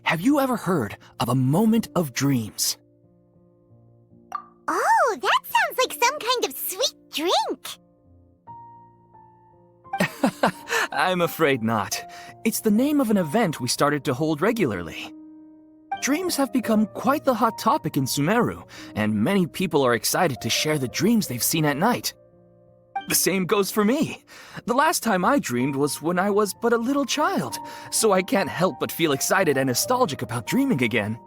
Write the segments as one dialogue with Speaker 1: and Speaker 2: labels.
Speaker 1: have you ever heard of a moment of dreams?
Speaker 2: Oh, that sounds like some kind of sweet drink.
Speaker 1: I'm afraid not. It's the name of an event we started to hold regularly. Dreams have become quite the hot topic in Sumeru, and many people are excited to share the dreams they've seen at night. The same goes for me. The last time I dreamed was when I was but a little child, so I can't help but feel excited and nostalgic about dreaming again.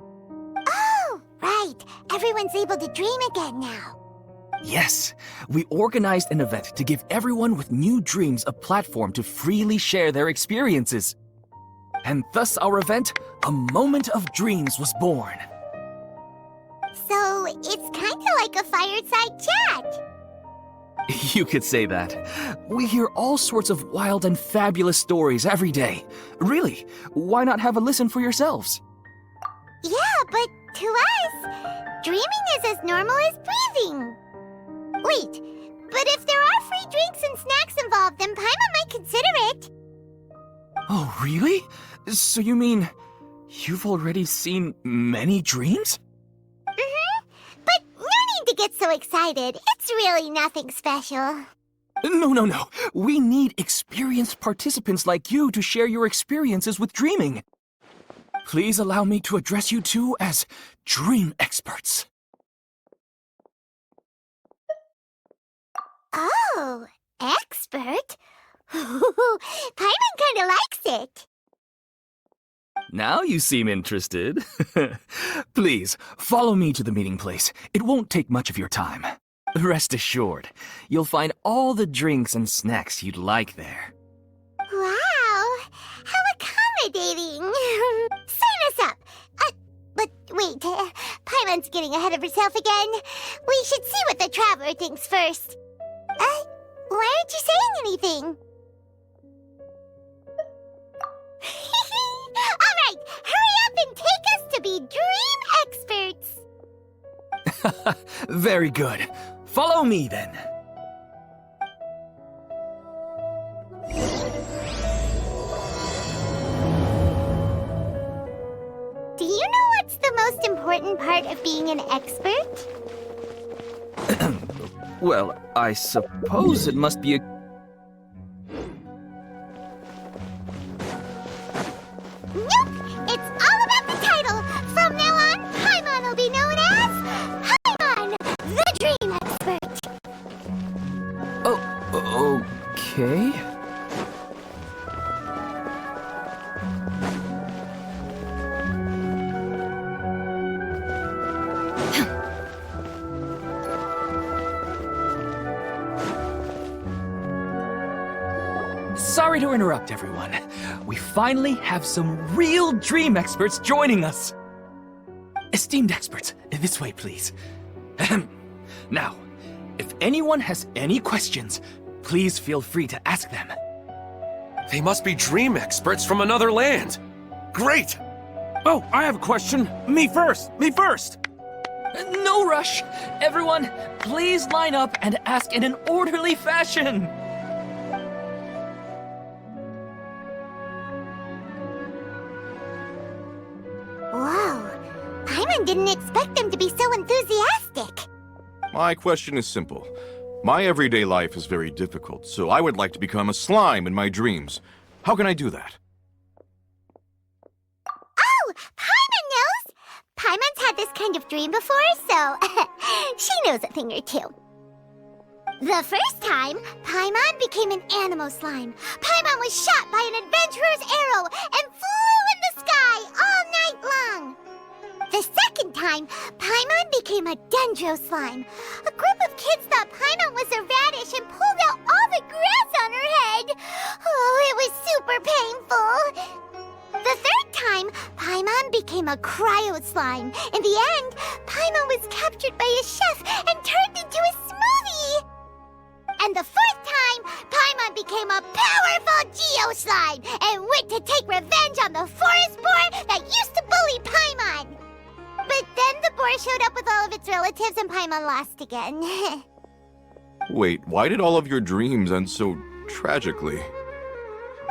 Speaker 2: Oh, right. Everyone's able to dream again now.
Speaker 1: Yes, we organized an event to give everyone with new dreams a platform to freely share their experiences. And thus our event, A Moment of Dreams, was born.
Speaker 2: So, it's kind of like a fireside chat.
Speaker 1: You could say that. We hear all sorts of wild and fabulous stories every day. Really, why not have a listen for yourselves?
Speaker 2: Yeah, but to us, dreaming is as normal as breathing. Wait, but if there are free drinks and snacks involved, then Paimon might consider it.
Speaker 1: Oh, really? So you mean you've already seen many dreams?
Speaker 2: But no need to get so excited. It's really nothing special.
Speaker 1: No. We need experienced participants like you to share your experiences with dreaming. Please allow me to address you two as dream experts.
Speaker 2: Oh, expert? Paimon kinda likes it.
Speaker 1: Now you seem interested. Please, follow me to the meeting place. It won't take much of your time. Rest assured, you'll find all the drinks and snacks you'd like there.
Speaker 2: Wow, how accommodating. Sign us up. But wait, Paimon's getting ahead of herself again. We should see what the traveler thinks first. Why aren't you saying anything? All right, hurry up and take us to be dream experts.
Speaker 1: Very good. Follow me then.
Speaker 2: Do you know what's the most important part of being an expert?
Speaker 1: Well, I suppose it must be a...
Speaker 2: Nope! It's all about the title! From now on, Paimon will be known as... Paimon, the Dream Expert!
Speaker 1: Oh, okay. Sorry to interrupt, everyone. We finally have some real dream experts joining us. Esteemed experts, this way, please. Ahem. Now, if anyone has any questions, please feel free to ask them.
Speaker 3: They must be dream experts from another land. Great! Oh, I have a question. Me first!
Speaker 1: No rush. Everyone, please line up and ask in an orderly fashion.
Speaker 2: Whoa, Paimon didn't expect them to be so enthusiastic.
Speaker 4: My question is simple. My everyday life is very difficult, so I would like to become a slime in my dreams. How can I do that?
Speaker 2: Oh, Paimon knows! Paimon's had this kind of dream before, so she knows a thing or two. The first time, Paimon became an animal slime. Paimon was shot by an adventurer's arrow and flew in the sky all night long. The second time, Paimon became a dendro slime. A group of kids thought Paimon was a radish and pulled out all the grass on her head. Oh, it was super painful. The third time, Paimon became a cryo slime. In the end, Paimon was captured by a chef and turned into a smoothie. And the fourth time, Paimon became a powerful Geo slime and went to take revenge on the forest boar that used to bully Paimon. But then the boar showed up with all of its relatives and Paimon lost again.
Speaker 4: Wait, why did all of your dreams end so tragically?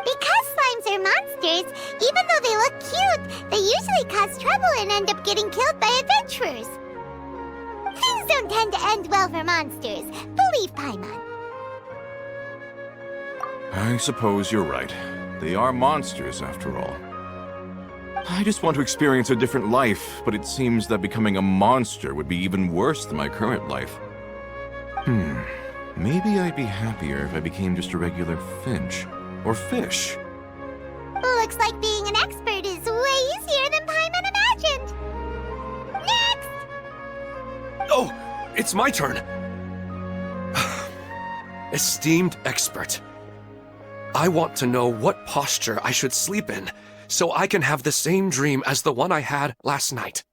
Speaker 2: Because slimes are monsters, even though they look cute, both, they usually cause trouble and end up getting killed by adventurers. Things don't tend to end well for monsters. Believe Paimon.
Speaker 4: I suppose you're right. They are monsters, after all. I just want to experience a different life, but it seems that becoming a monster would be even worse than my current life. Maybe I'd be happier if I became just a regular finch. Or fish.
Speaker 2: Looks like being an expert is way easier than Paimon imagined. Next!
Speaker 3: Oh, it's my turn. Esteemed expert. I want to know what posture I should sleep in, so I can have the same dream as the one I had last night.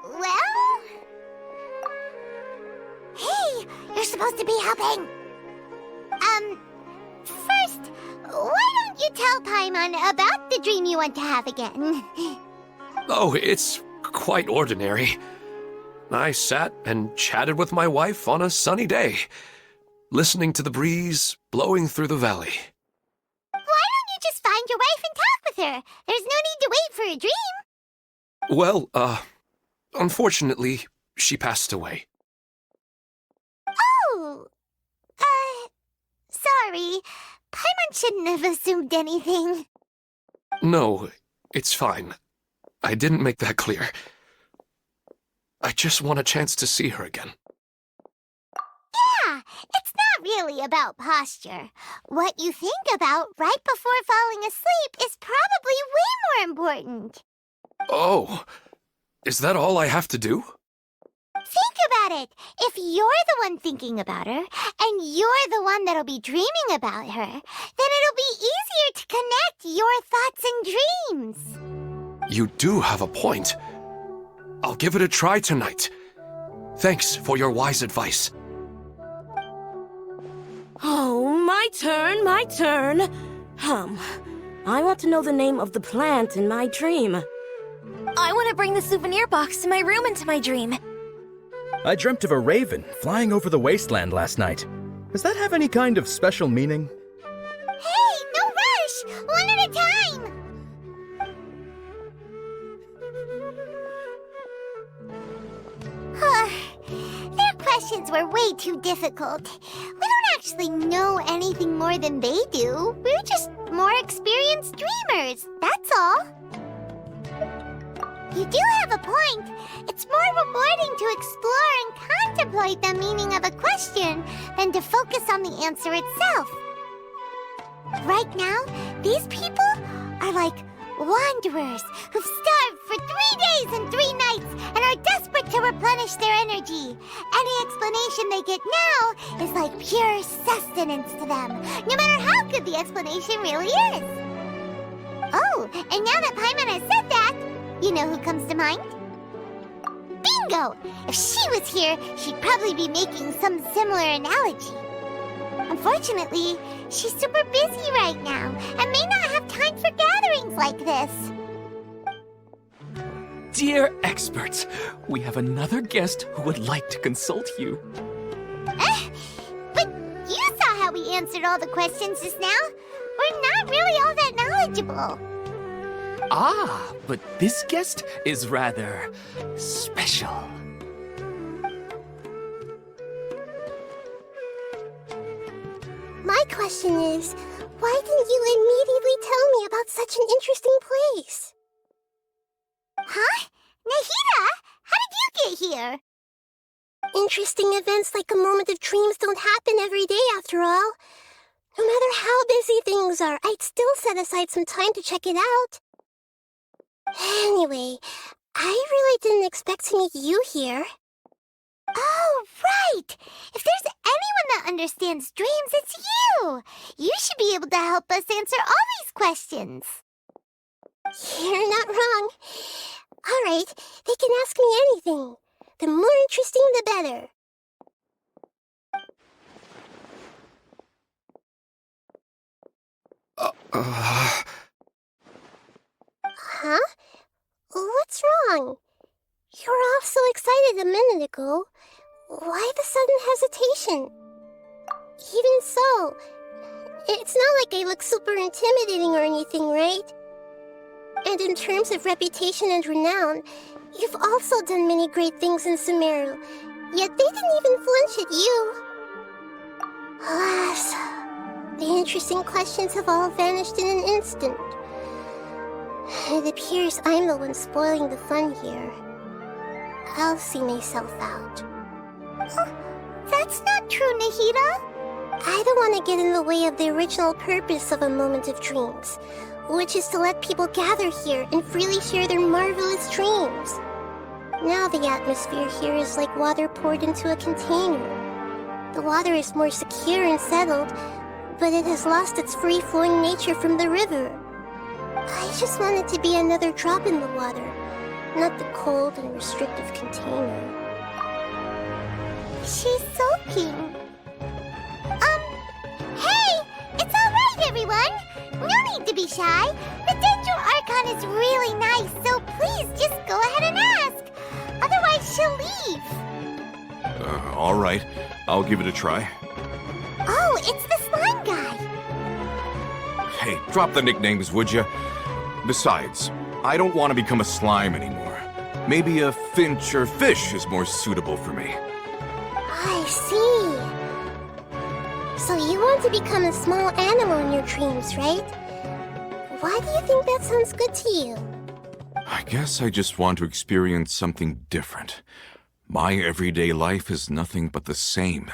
Speaker 2: Well? Hey, you're supposed to be helping. First, why don't you tell Paimon about the dream you want to have again?
Speaker 3: Oh, it's quite ordinary. I sat and chatted with my wife on a sunny day, listening to the breeze blowing through the valley.
Speaker 2: Why don't you just find your wife and talk with her? There's no need to wait for a dream.
Speaker 3: Well, unfortunately, she passed away.
Speaker 2: Oh, sorry. Paimon shouldn't have assumed anything.
Speaker 3: No, it's fine. I didn't make that clear. I just want a chance to see her again.
Speaker 2: Yeah, it's not really about posture. What you think about right before falling asleep is probably way more important.
Speaker 3: Oh, is that all I have to do?
Speaker 2: Think about it. If you're the one thinking about her, and you're the one that'll be dreaming about her, then it'll be easier to connect your thoughts and dreams.
Speaker 3: You do have a point. I'll give it a try tonight. Thanks for your wise advice.
Speaker 5: Oh, my turn, my turn. I want to know the name of the plant in my dream.
Speaker 6: I want to bring the souvenir box to my room into my dream.
Speaker 7: I dreamt of a raven flying over the wasteland last night. Does that have any kind of special meaning?
Speaker 2: Hey, no rush! One at a time! Their questions were way too difficult. We don't actually know anything more than they do. We're just more experienced dreamers, that's all. You do have a point. It's more rewarding to explore and contemplate the meaning of a question than to focus on the answer itself. Right now, these people are like wanderers who've starved for 3 days and 3 nights and are desperate to replenish their energy. Any explanation they get now is like pure sustenance to them, no matter how good the explanation really is. Oh, and now that Paimon has said that, you know who comes to mind? Bingo! If she was here, she'd probably be making some similar analogy. Unfortunately, she's super busy right now and may not have time for gatherings like this.
Speaker 1: Dear experts, we have another guest who would like to consult you.
Speaker 2: But you saw how we answered all the questions just now. We're not really all that knowledgeable.
Speaker 1: Ah, but this guest is rather special.
Speaker 2: My question is, why didn't you immediately tell me about such an interesting place? Huh? Nahida, how did you get here? Interesting events like a moment of dreams don't happen every day after all. No matter how busy things are, I'd still set aside some time to check it out. Anyway, I really didn't expect to meet you here. Oh, right! If there's anyone that understands dreams, it's you! You should be able to help us answer all these questions. You're not wrong. All right, they can ask me anything. The more interesting, the better. Huh? What's wrong? You were all so excited a minute ago. Why the sudden hesitation? Even so, it's not like I look super intimidating or anything, right? And in terms of reputation and renown, you've also done many great things in Sumeru, yet they didn't even flinch at you. Alas, the interesting questions have all vanished in an instant. It appears I'm the one spoiling the fun here. I'll see myself out. Oh, that's not true, Nahida. I don't want to get in the way of the original purpose of a Moment of Dreams, which is to let people gather here and freely share their marvelous dreams. Now the atmosphere here is like water poured into a container. The water is more secure and settled, but it has lost its free-flowing nature from the river. I just want it to be another drop in the water, not the cold and restrictive container. She's soaking. Hey! It's alright, everyone! No need to be shy. The Dendro Archon is really nice, so please just go ahead and ask. Otherwise, she'll leave.
Speaker 4: All right. I'll give it a try.
Speaker 2: Oh, it's the slime guy.
Speaker 4: Hey, drop the nicknames, would you? Besides, I don't want to become a slime anymore. Maybe a finch or fish is more suitable for me.
Speaker 2: I see. So you want to become a small animal in your dreams, right? Why do you think that sounds good to you?
Speaker 4: I guess I just want to experience something different. My everyday life is nothing but the same.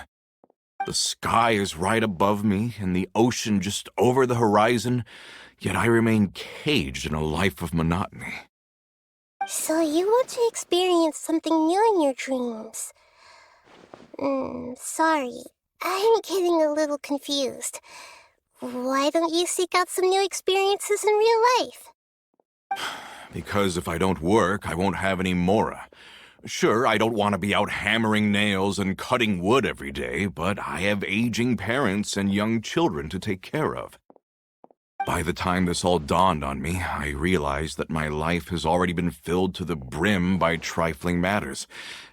Speaker 4: The sky is right above me and the ocean just over the horizon, yet I remain caged in a life of monotony.
Speaker 2: So you want to experience something new in your dreams? Sorry. I'm getting a little confused. Why don't you seek out some new experiences in real life?
Speaker 4: Because if I don't work, I won't have any mora. Sure, I don't want to be out hammering nails and cutting wood every day, but I have aging parents and young children to take care of. By the time this all dawned on me, I realized that my life has already been filled to the brim by trifling matters,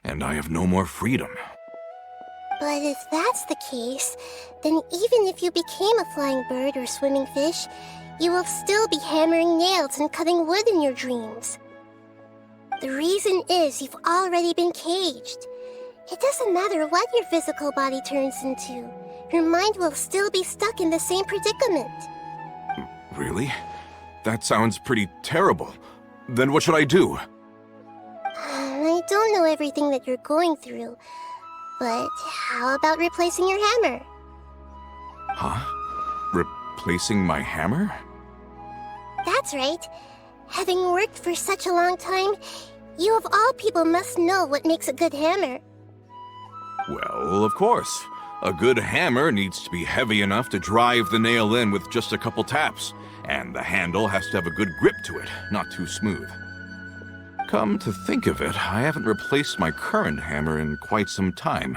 Speaker 4: and I have no more freedom.
Speaker 2: But if that's the case, then even if you became a flying bird or swimming fish, you will still be hammering nails and cutting wood in your dreams. The reason is you've already been caged. It doesn't matter what your physical body turns into. Your mind will still be stuck in the same predicament.
Speaker 4: Really? That sounds pretty terrible. Then what should I do?
Speaker 2: I don't know everything that you're going through, but how about replacing your hammer?
Speaker 4: Huh? Replacing my hammer?
Speaker 2: That's right. Having worked for such a long time, you of all people must know what makes a good hammer.
Speaker 4: Well, of course. A good hammer needs to be heavy enough to drive the nail in with just a couple taps, and the handle has to have a good grip to it, not too smooth. Come to think of it, I haven't replaced my current hammer in quite some time.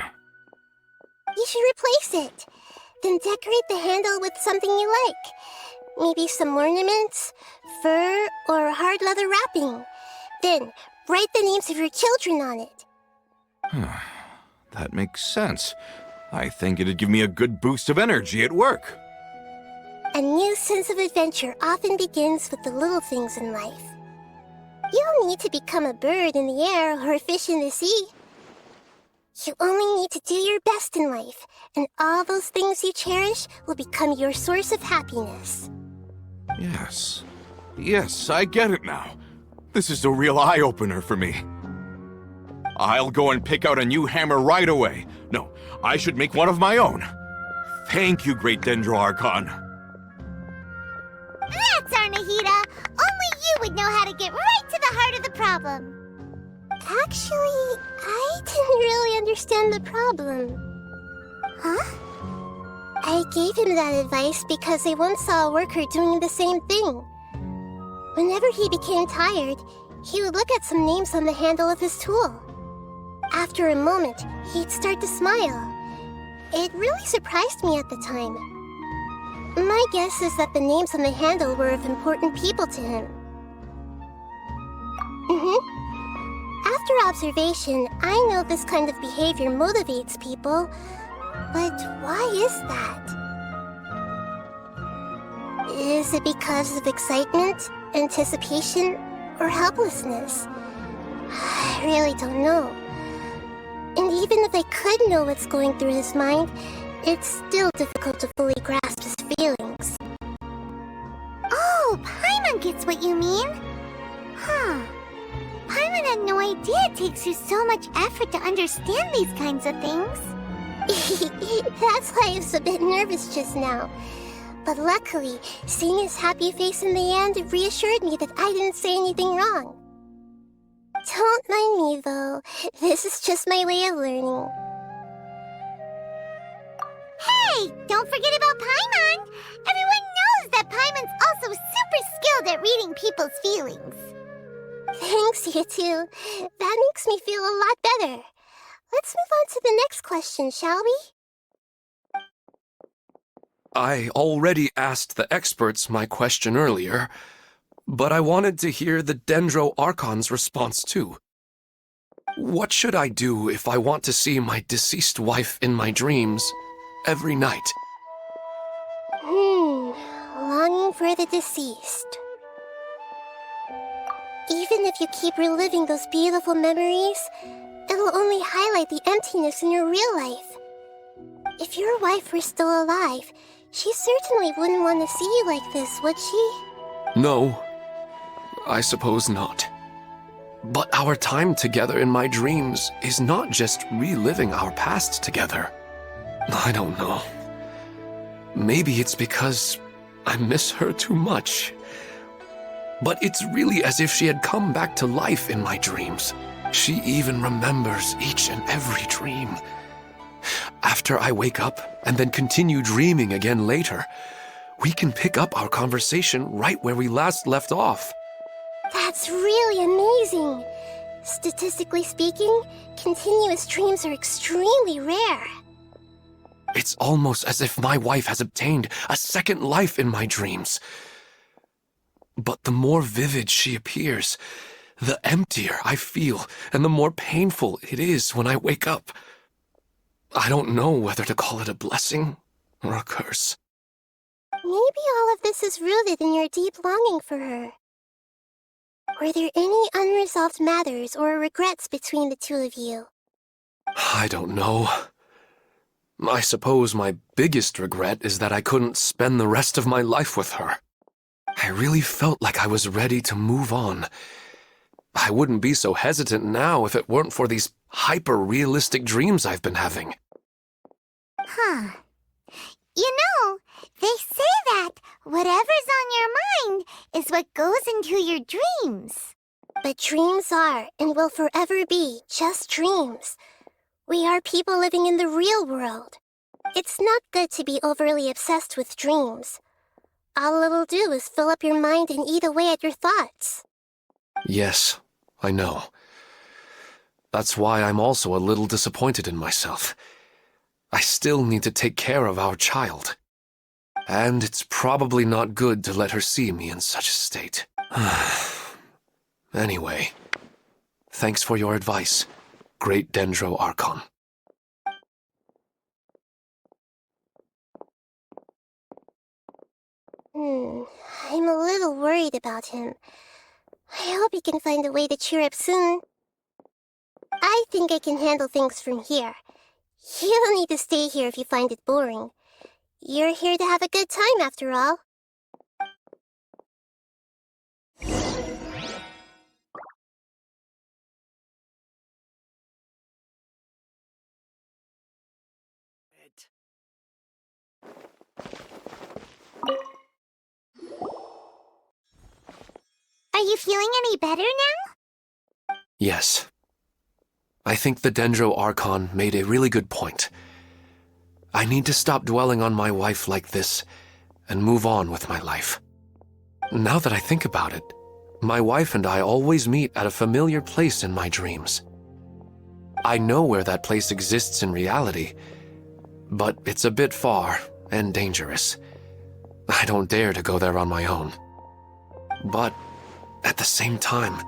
Speaker 2: You should replace it. Then decorate the handle with something you like. Maybe some ornaments, fur, or hard leather wrapping. Then, write the names of your children on it.
Speaker 4: That makes sense. I think it'd give me a good boost of energy at work.
Speaker 2: A new sense of adventure often begins with the little things in life. You don't need to become a bird in the air or a fish in the sea. You only need to do your best in life, and all those things you cherish will become your source of happiness.
Speaker 4: Yes. Yes, I get it now. This is a real eye-opener for me. I'll go and pick out a new hammer right away. No, I should make one of my own. Thank you, Great Dendro Archon.
Speaker 2: That's our Nahida! Only you would know how to get right to the heart of the problem. Actually, I didn't really understand the problem. Huh? I gave him that advice because I once saw a worker doing the same thing. Whenever he became tired, he would look at some names on the handle of his tool. After a moment, he'd start to smile. It really surprised me at the time. My guess is that the names on the handle were of important people to him. After observation, I know this kind of behavior motivates people, but why is that? Is it because of excitement? Anticipation or helplessness? I really don't know. And even if I could know what's going through his mind, it's still difficult to fully grasp his feelings. Oh, Paimon gets what you mean. Huh. Paimon had no idea it takes you so much effort to understand these kinds of things. That's why I was a bit nervous just now. But luckily, seeing his happy face in the end reassured me that I didn't say anything wrong. Don't mind me, though. This is just my way of learning. Hey, don't forget about Paimon! Everyone knows that Paimon's also super skilled at reading people's feelings. Thanks, you two. That makes me feel a lot better. Let's move on to the next question, shall we?
Speaker 3: I already asked the experts my question earlier, but I wanted to hear the Dendro Archon's response too. What should I do if I want to see my deceased wife in my dreams every night?
Speaker 2: Longing for the deceased. Even if you keep reliving those beautiful memories, it'll only highlight the emptiness in your real life. If your wife were still alive, she certainly wouldn't want to see you like this, would she?
Speaker 3: No, I suppose not. But our time together in my dreams is not just reliving our past together. I don't know. Maybe it's because I miss her too much. But it's really as if she had come back to life in my dreams. She even remembers each and every dream. After I wake up and then continue dreaming again later, we can pick up our conversation right where we last left off.
Speaker 2: That's really amazing. Statistically speaking, continuous dreams are extremely rare.
Speaker 3: It's almost as if my wife has obtained a second life in my dreams. But the more vivid she appears, the emptier I feel, and the more painful it is when I wake up. I don't know whether to call it a blessing or a curse.
Speaker 2: Maybe all of this is rooted in your deep longing for her. Were there any unresolved matters or regrets between the two of you?
Speaker 3: I don't know. I suppose my biggest regret is that I couldn't spend the rest of my life with her. I really felt like I was ready to move on. I wouldn't be so hesitant now if it weren't for these hyper-realistic dreams I've been having.
Speaker 2: Huh. You know, they say that whatever's on your mind is what goes into your dreams. But dreams are and will forever be just dreams. We are people living in the real world. It's not good to be overly obsessed with dreams. All it'll do is fill up your mind and eat away at your thoughts.
Speaker 3: Yes, I know. That's why I'm also a little disappointed in myself. I still need to take care of our child. And it's probably not good to let her see me in such a state. Anyway, thanks for your advice, Great Dendro Archon.
Speaker 2: I'm a little worried about him. I hope he can find a way to cheer up soon. I think I can handle things from here. You don't need to stay here if you find it boring. You're here to have a good time, after all. Are you feeling any better now?
Speaker 3: Yes. I think the Dendro Archon made a really good point. I need to stop dwelling on my wife like this and move on with my life. Now that I think about it, my wife and I always meet at a familiar place in my dreams. I know where that place exists in reality, but it's a bit far and dangerous. I don't dare to go there on my own. But at the same time,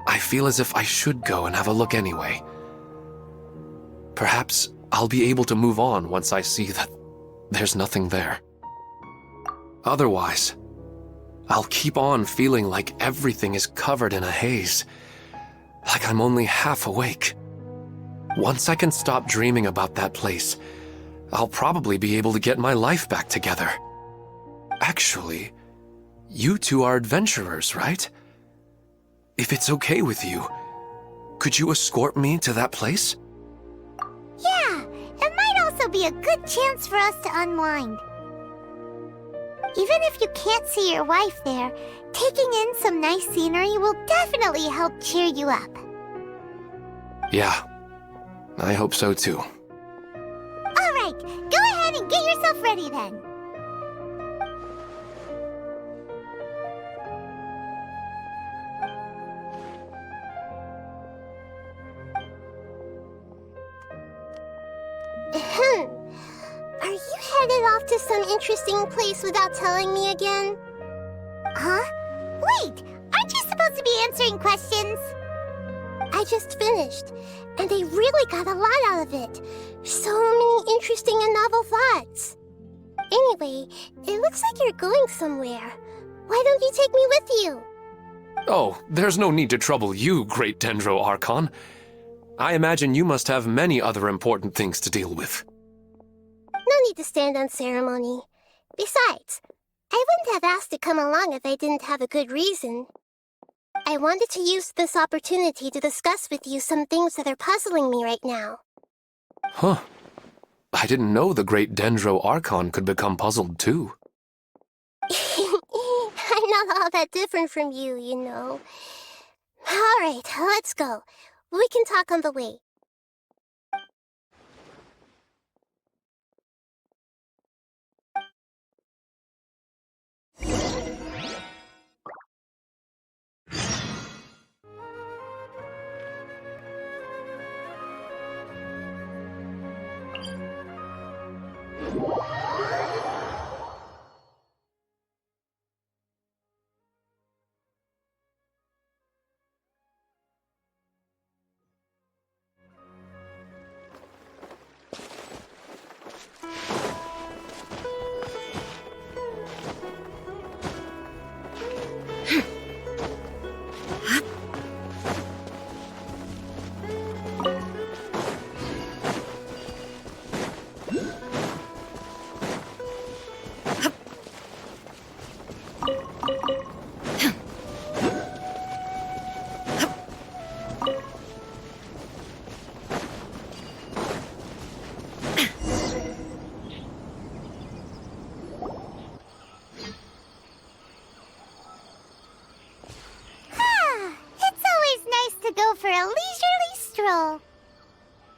Speaker 3: I feel as if I should go and have a look anyway. Perhaps I'll be able to move on once I see that there's nothing there. Otherwise, I'll keep on feeling like everything is covered in a haze, like I'm only half awake. Once I can stop dreaming about that place, I'll probably be able to get my life back together. Actually, you two are adventurers, right? If it's okay with you, could you escort me to that place?
Speaker 2: Yeah, it might also be a good chance for us to unwind. Even if you can't see your wife there, taking in some nice scenery will definitely help cheer you up.
Speaker 3: Yeah, I hope so too.
Speaker 2: Alright, go ahead and get yourself ready then. Are you headed off to some interesting place without telling me again? Huh? Wait, aren't you supposed to be answering questions? I just finished, and I really got a lot out of it. So many interesting and novel thoughts. Anyway, it looks like you're going somewhere. Why don't you take me with you?
Speaker 3: Oh, there's no need to trouble you, Great Dendro Archon. I imagine you must have many other important things to deal with.
Speaker 2: No need to stand on ceremony. Besides, I wouldn't have asked to come along if I didn't have a good reason. I wanted to use this opportunity to discuss with you some things that are puzzling me right now.
Speaker 3: Huh. I didn't know the Great Dendro Archon could become puzzled too.
Speaker 2: I'm not all that different from you, you know. Alright, let's go. We can talk on the way. For a leisurely stroll.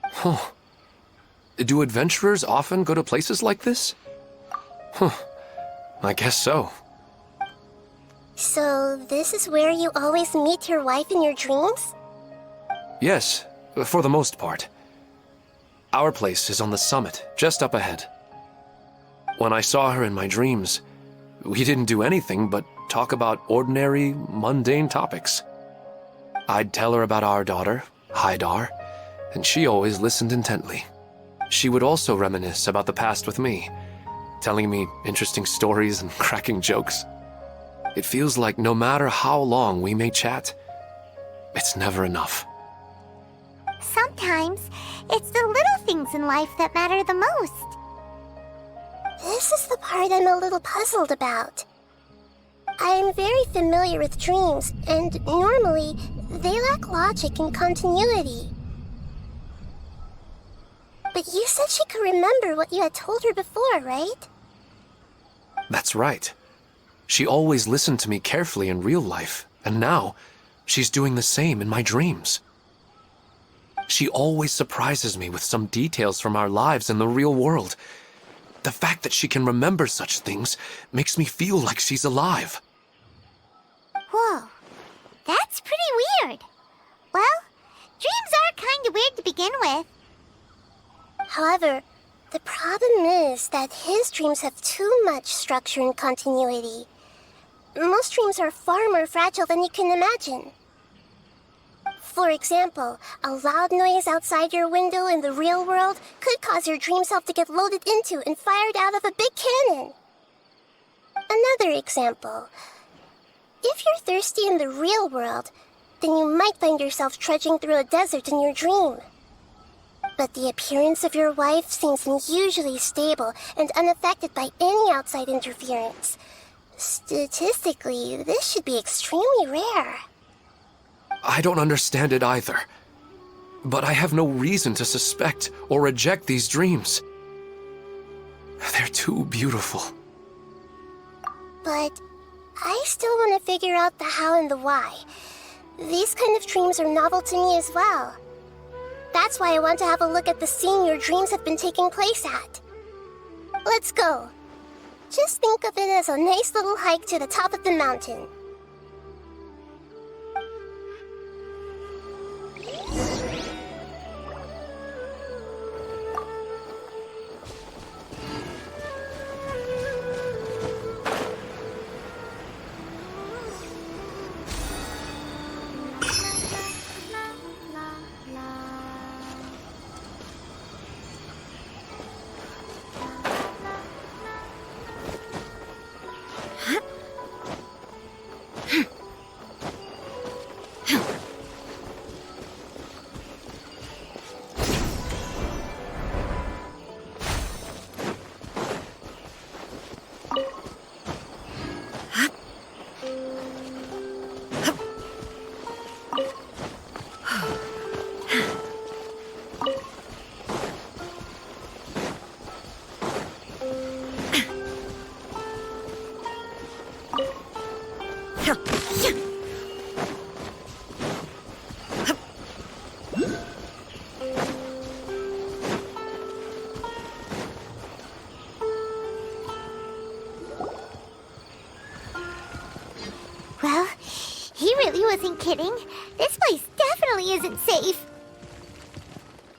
Speaker 3: Huh. Do adventurers often go to places like this? Huh. I guess so.
Speaker 2: So, this is where you always meet your wife in your dreams?
Speaker 3: Yes, for the most part. Our place is on the summit, just up ahead. When I saw her in my dreams, we didn't do anything but talk about ordinary, mundane topics. I'd tell her about our daughter, Haidar, and she always listened intently. She would also reminisce about the past with me, telling me interesting stories and cracking jokes. It feels like no matter how long we may chat, it's never enough.
Speaker 2: Sometimes, it's the little things in life that matter the most. This is the part I'm a little puzzled about. I'm very familiar with dreams, and normally, they lack logic and continuity. But you said she could remember what you had told her before, right?
Speaker 3: That's right. She always listened to me carefully in real life, and now, she's doing the same in my dreams. She always surprises me with some details from our lives in the real world. The fact that she can remember such things makes me feel like she's alive.
Speaker 2: Whoa, that's pretty weird. Well, dreams are kind of weird to begin with. However, the problem is that his dreams have too much structure and continuity. Most dreams are far more fragile than you can imagine. For example, a loud noise outside your window in the real world could cause your dream self to get loaded into and fired out of a big cannon. Another example,
Speaker 8: If you're thirsty in the real world, then you might find yourself trudging through a desert in your dream. But the appearance of your wife seems unusually stable and unaffected by any outside interference. Statistically, this should be extremely rare.
Speaker 3: I don't understand it either. But I have no reason to suspect or reject these dreams. They're too beautiful.
Speaker 8: But I still want to figure out the how and the why. These kind of dreams are novel to me as well. That's why I want to have a look at the scene your dreams have been taking place at. Let's go. Just think of it as a nice little hike to the top of the mountain.
Speaker 2: Well, he really wasn't kidding. This place definitely isn't safe.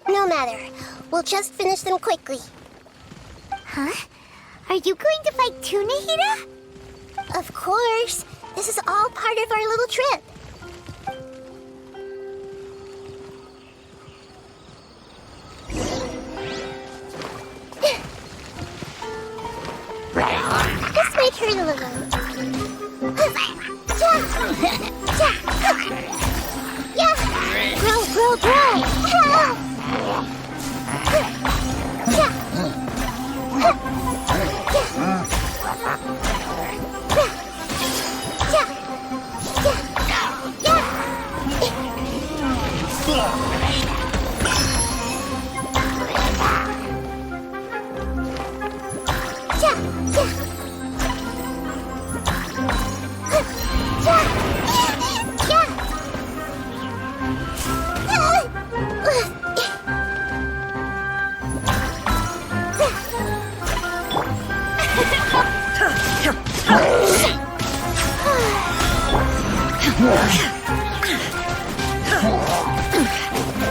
Speaker 8: No matter. We'll just finish them quickly.
Speaker 2: Huh? Are you going to fight too, Nahida?
Speaker 8: Of course. This is all part of our little trip. This might hurt a little. Yeah! Grow, grow,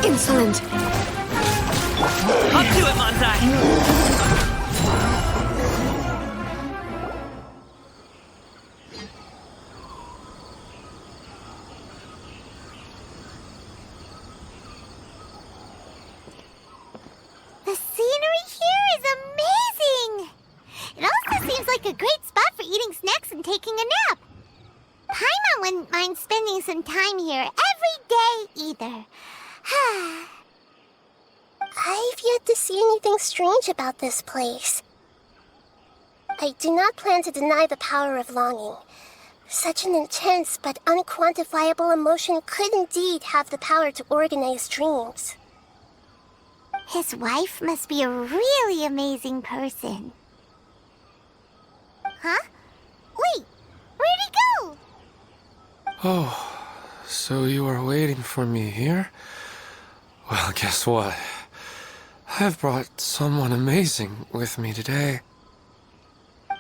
Speaker 5: Insolent.
Speaker 1: Up to it, Manzai!
Speaker 2: The scenery here is amazing! It also seems like a great spot for eating snacks and taking a nap. Paimon wouldn't mind spending some time here every day either.
Speaker 8: I've yet to see anything strange about this place. I do not plan to deny the power of longing. Such an intense but unquantifiable emotion could indeed have the power to organize dreams.
Speaker 2: His wife must be a really amazing person. Huh? Wait, where'd he go?
Speaker 3: Oh, so you are waiting for me here? Well, guess what? I've brought someone amazing with me today.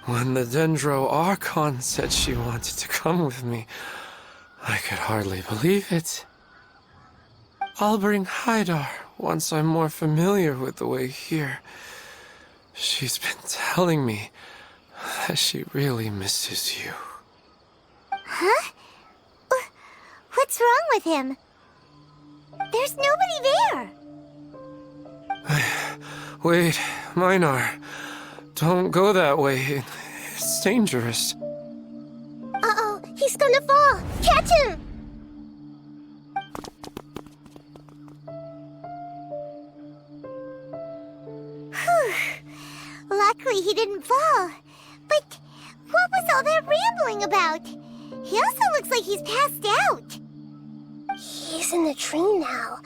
Speaker 3: When the Dendro Archon said she wanted to come with me, I could hardly believe it. I'll bring Haidar once I'm more familiar with the way here. She's been telling me that she really misses you.
Speaker 2: Huh? What's wrong with him? There's nobody there.
Speaker 3: Wait, Minar. Don't go that way. It's dangerous.
Speaker 8: Uh-oh, he's gonna Catch him!
Speaker 2: Whew. Luckily he didn't fall. But what was all that rambling about? He also looks like he's passed out.
Speaker 8: He's in the dream now.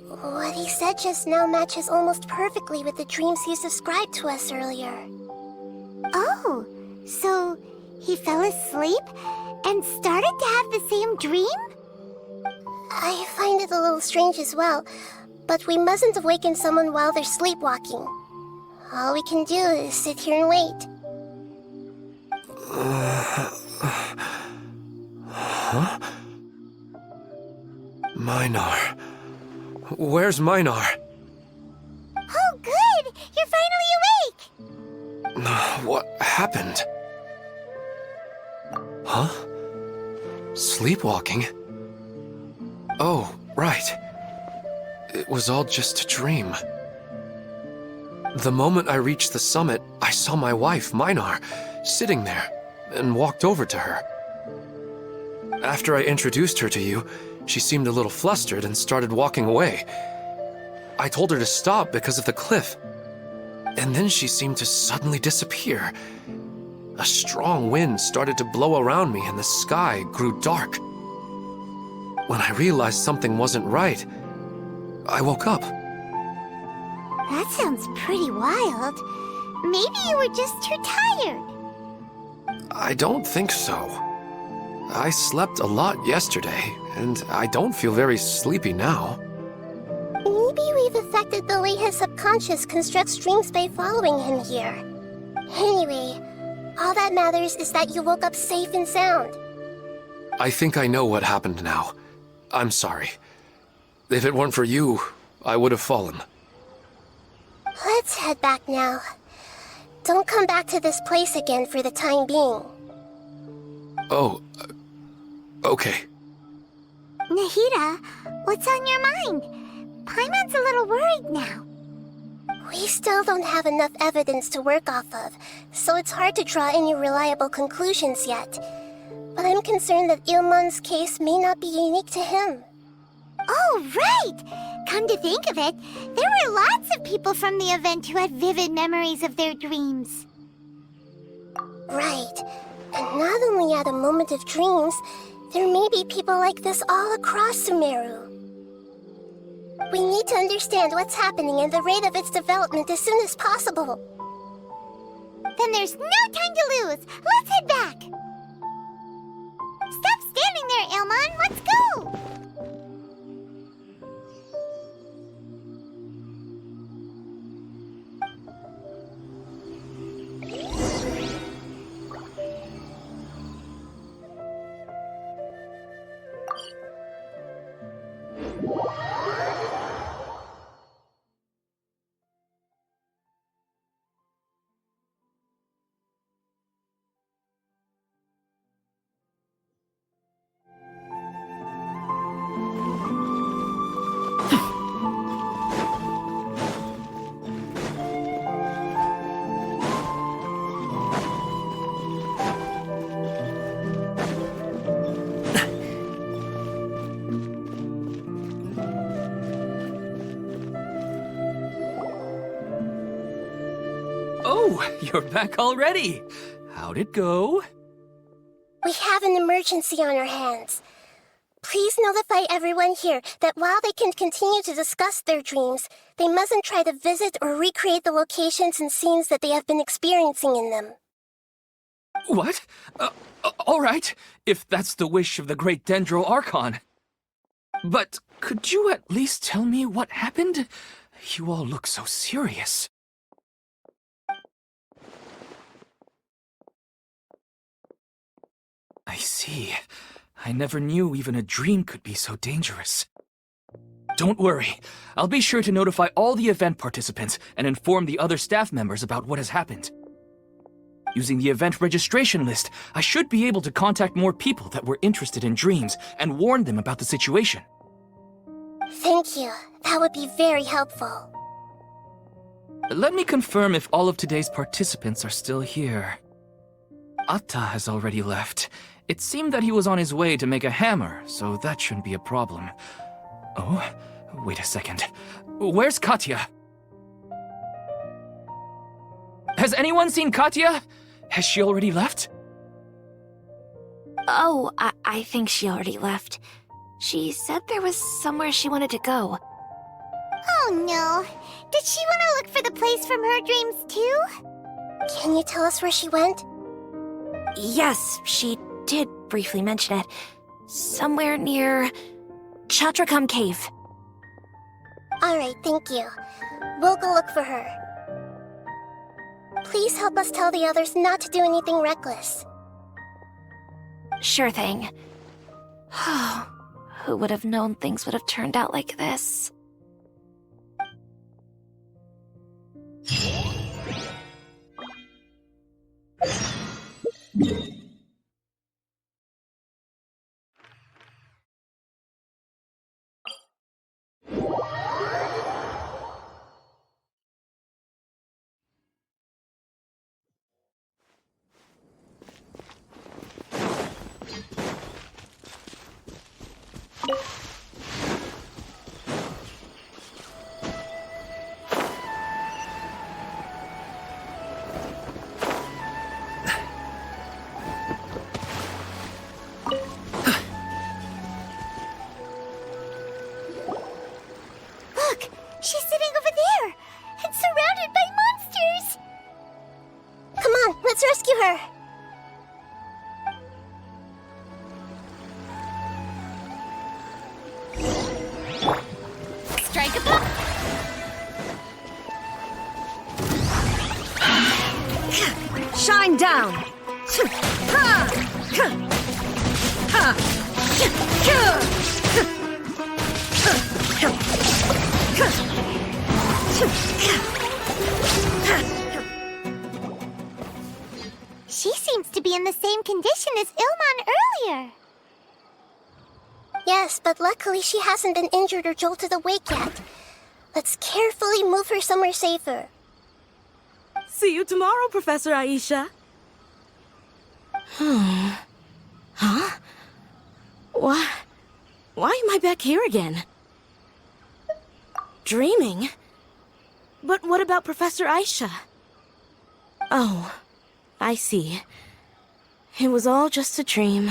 Speaker 8: What he said just now matches almost perfectly with the dreams he's described to us earlier.
Speaker 2: Oh, so he fell asleep and started to have the same dream?
Speaker 8: I find it a little strange as well, but we mustn't awaken someone while they're sleepwalking. All we can do is sit here and wait.
Speaker 3: Huh? Minar. Where's Minar?
Speaker 2: Oh, good! You're finally awake!
Speaker 3: What happened? Huh? Sleepwalking? Oh, right. It was all just a dream. The moment I reached the summit, I saw my wife, Minar, sitting there, and walked over to her. After I introduced her to you, she seemed a little flustered and started walking away. I told her to stop because of the cliff, and then she seemed to suddenly disappear. A strong wind started to blow around me and the sky grew dark. When I realized something wasn't right, I woke up.
Speaker 2: That sounds pretty wild. Maybe you were just too tired.
Speaker 3: I don't think so. I slept a lot yesterday, and I don't feel very sleepy now.
Speaker 8: Maybe we've affected the way his subconscious constructs dreams by following him here. Anyway, all that matters is that you woke up safe and sound.
Speaker 3: I think I know what happened now. I'm sorry. If it weren't for you, I would have fallen.
Speaker 8: Let's head back now. Don't come back to this place again for the time being.
Speaker 3: Oh, okay.
Speaker 2: Nahida, what's on your mind? Paimon's a little worried now.
Speaker 8: We still don't have enough evidence to work off of, so it's hard to draw any reliable conclusions yet. But I'm concerned that Ilmon's case may not be unique to him.
Speaker 2: Oh, right! Come to think of it, there were lots of people from the event who had vivid memories of their dreams.
Speaker 8: Right. And not only at a moment of dreams, there may be people like this all across Sumeru. We need to understand what's happening and the rate of its development as soon as possible.
Speaker 2: Then there's no time to lose. Let's head back. Stop standing there, Ilmon. Let's go.
Speaker 1: Oh, you're back already. How'd it go?
Speaker 8: We have an emergency on our hands. Please notify everyone here that while they can continue to discuss their dreams, they mustn't try to visit or recreate the locations and scenes that they have been experiencing in them.
Speaker 1: What? All right, if that's the wish of the great Dendro Archon. But could you at least tell me what happened? You all look so serious. I see. I never knew even a dream could be so dangerous. Don't worry. I'll be sure to notify all the event participants and inform the other staff members about what has happened. Using the event registration list, I should be able to contact more people that were interested in dreams and warn them about the situation.
Speaker 8: Thank you. That would be very helpful.
Speaker 1: Let me confirm if all of today's participants are still here. Atta has already left, It seemed that he was on his way to make a hammer, so that shouldn't be a problem. Oh, wait a second. Where's Katya? Has anyone seen Katya? Has she already left?
Speaker 6: Oh, I think she already left. She said there was somewhere she wanted to go.
Speaker 2: Oh no. Did she want to look for the place from her dreams too?
Speaker 8: Can you tell us where she went?
Speaker 6: Yes, she did briefly mention it. Somewhere near Chatrakam Cave.
Speaker 8: Alright, thank you. We'll go look for her. Please help us tell the others not to do anything reckless.
Speaker 6: Sure thing. Who would have known things would have turned out like this?
Speaker 2: Look, she's sitting over there and surrounded by monsters.
Speaker 8: Come on, let's rescue her!
Speaker 2: Strike a blow.
Speaker 5: Shine down!
Speaker 2: She seems to be in the same condition as Ilman earlier.
Speaker 8: Yes, but luckily she hasn't been injured or jolted awake yet. Let's carefully move her somewhere safer.
Speaker 5: See you tomorrow, Professor Aisha. Huh? Why am I back here again? Dreaming? But what about Professor Aisha? Oh, I see. It was all just a dream.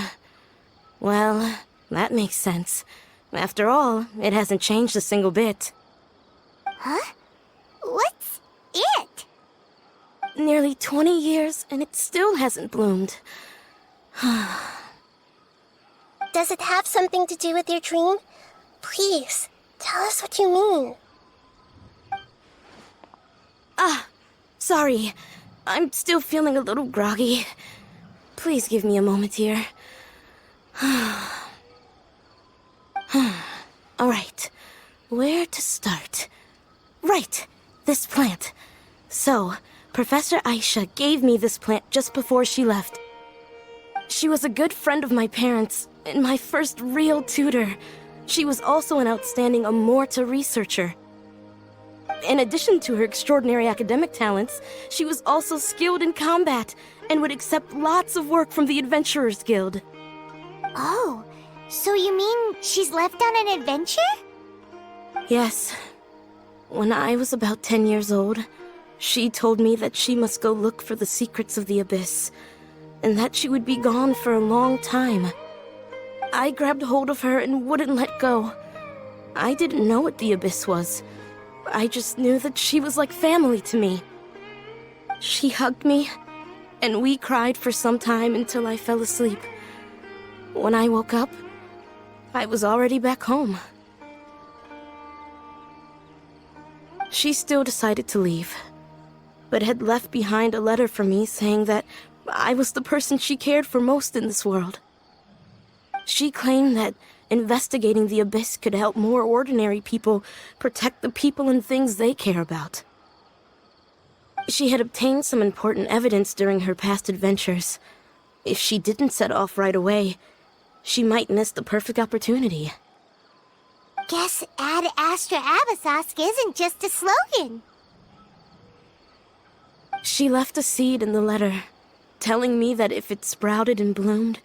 Speaker 5: Well, that makes sense. After all, it hasn't changed a single bit.
Speaker 2: Huh? What's it?
Speaker 5: Nearly 20 years, and it still hasn't bloomed.
Speaker 8: Does it have something to do with your dream? Please, tell us what you mean.
Speaker 5: Sorry. I'm still feeling a little groggy. Please give me a moment here. Alright, where to start? Right, this plant. So, Professor Aisha gave me this plant just before she left. She was a good friend of my parents, and my first real tutor. She was also an outstanding Amorta researcher. In addition to her extraordinary academic talents, she was also skilled in combat and would accept lots of work from the Adventurers Guild.
Speaker 2: Oh, so you mean she's left on an adventure?
Speaker 5: Yes. When I was about 10 years old, she told me that she must go look for the secrets of the Abyss, and that she would be gone for a long time. I grabbed hold of her and wouldn't let go. I didn't know what the Abyss was. I just knew that she was like family to me. She hugged me, and we cried for some time until I fell asleep. When I woke up, I was already back home. She still decided to leave, but had left behind a letter for me saying that I was the person she cared for most in this world. She claimed that investigating the Abyss could help more ordinary people protect the people and things they care about. She had obtained some important evidence during her past adventures. If she didn't set off right away, she might miss the perfect opportunity.
Speaker 2: Guess Ad Astra Abyssosque isn't just a slogan.
Speaker 5: She left a seed in the letter, telling me that if it sprouted and bloomed,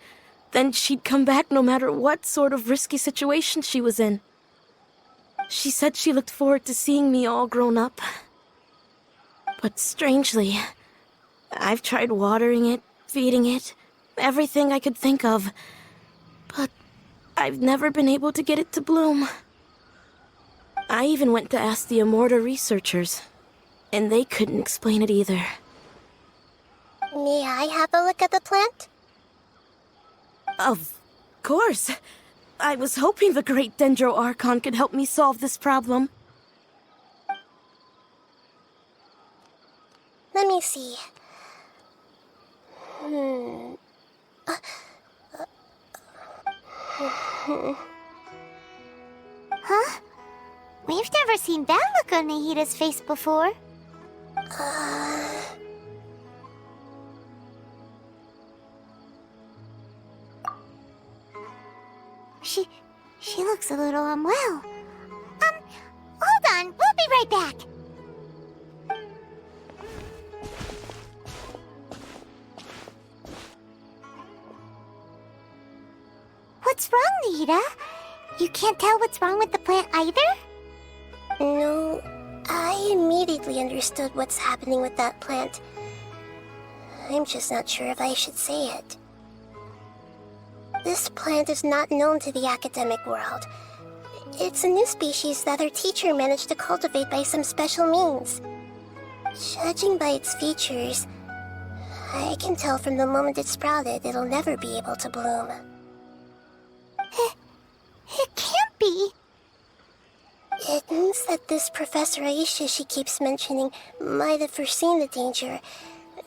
Speaker 5: then she'd come back no matter what sort of risky situation she was in. She said she looked forward to seeing me all grown up. But strangely, I've tried watering it, feeding it, everything I could think of. But I've never been able to get it to bloom. I even went to ask the Immorta researchers, and they couldn't explain it either.
Speaker 8: May I have a look at the plant?
Speaker 5: Of course. I was hoping the great Dendro Archon could help me solve this problem.
Speaker 8: Let me see.
Speaker 2: Huh? We've never seen that look on Nahida's face before. She looks a little unwell. Hold on, we'll be right back. What's wrong, Nahida? You can't tell what's wrong with the plant either?
Speaker 8: No, I immediately understood what's happening with that plant. I'm just not sure if I should say it. This plant is not known to the academic world. It's a new species that our teacher managed to cultivate by some special means. Judging by its features, I can tell from the moment it sprouted it'll never be able to bloom.
Speaker 2: It can't be.
Speaker 8: It means that this Professor Aisha she keeps mentioning might have foreseen the danger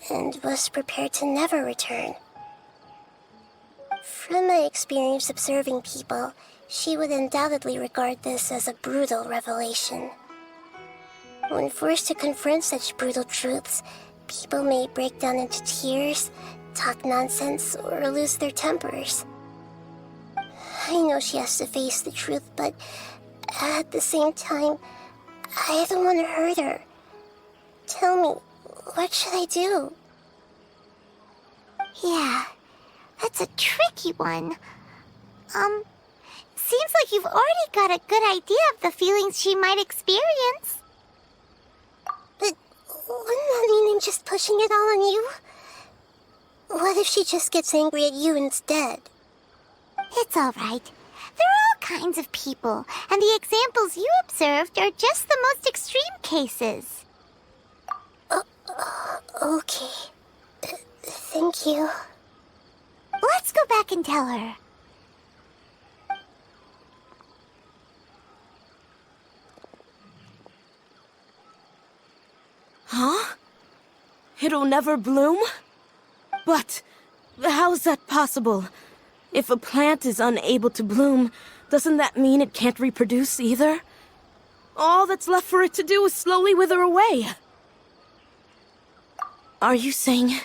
Speaker 8: and was prepared to never return. From my experience observing people, she would undoubtedly regard this as a brutal revelation. When forced to confront such brutal truths, people may break down into tears, talk nonsense, or lose their tempers. I know she has to face the truth, but at the same time, I don't want to hurt her. Tell me, what should I do?
Speaker 2: Yeah, that's a tricky one. Seems like you've already got a good idea of the feelings she might experience.
Speaker 8: But wouldn't that mean I'm just pushing it all on you? What if she just gets angry at you instead?
Speaker 2: It's all right. There are all kinds of people, and the examples you observed are just the most extreme cases.
Speaker 8: Okay. Thank you.
Speaker 2: Let's go back and tell her.
Speaker 5: Huh? It'll never bloom? But how's that possible? If a plant is unable to bloom, doesn't that mean it can't reproduce either? All that's left for it to do is slowly wither away. Are you saying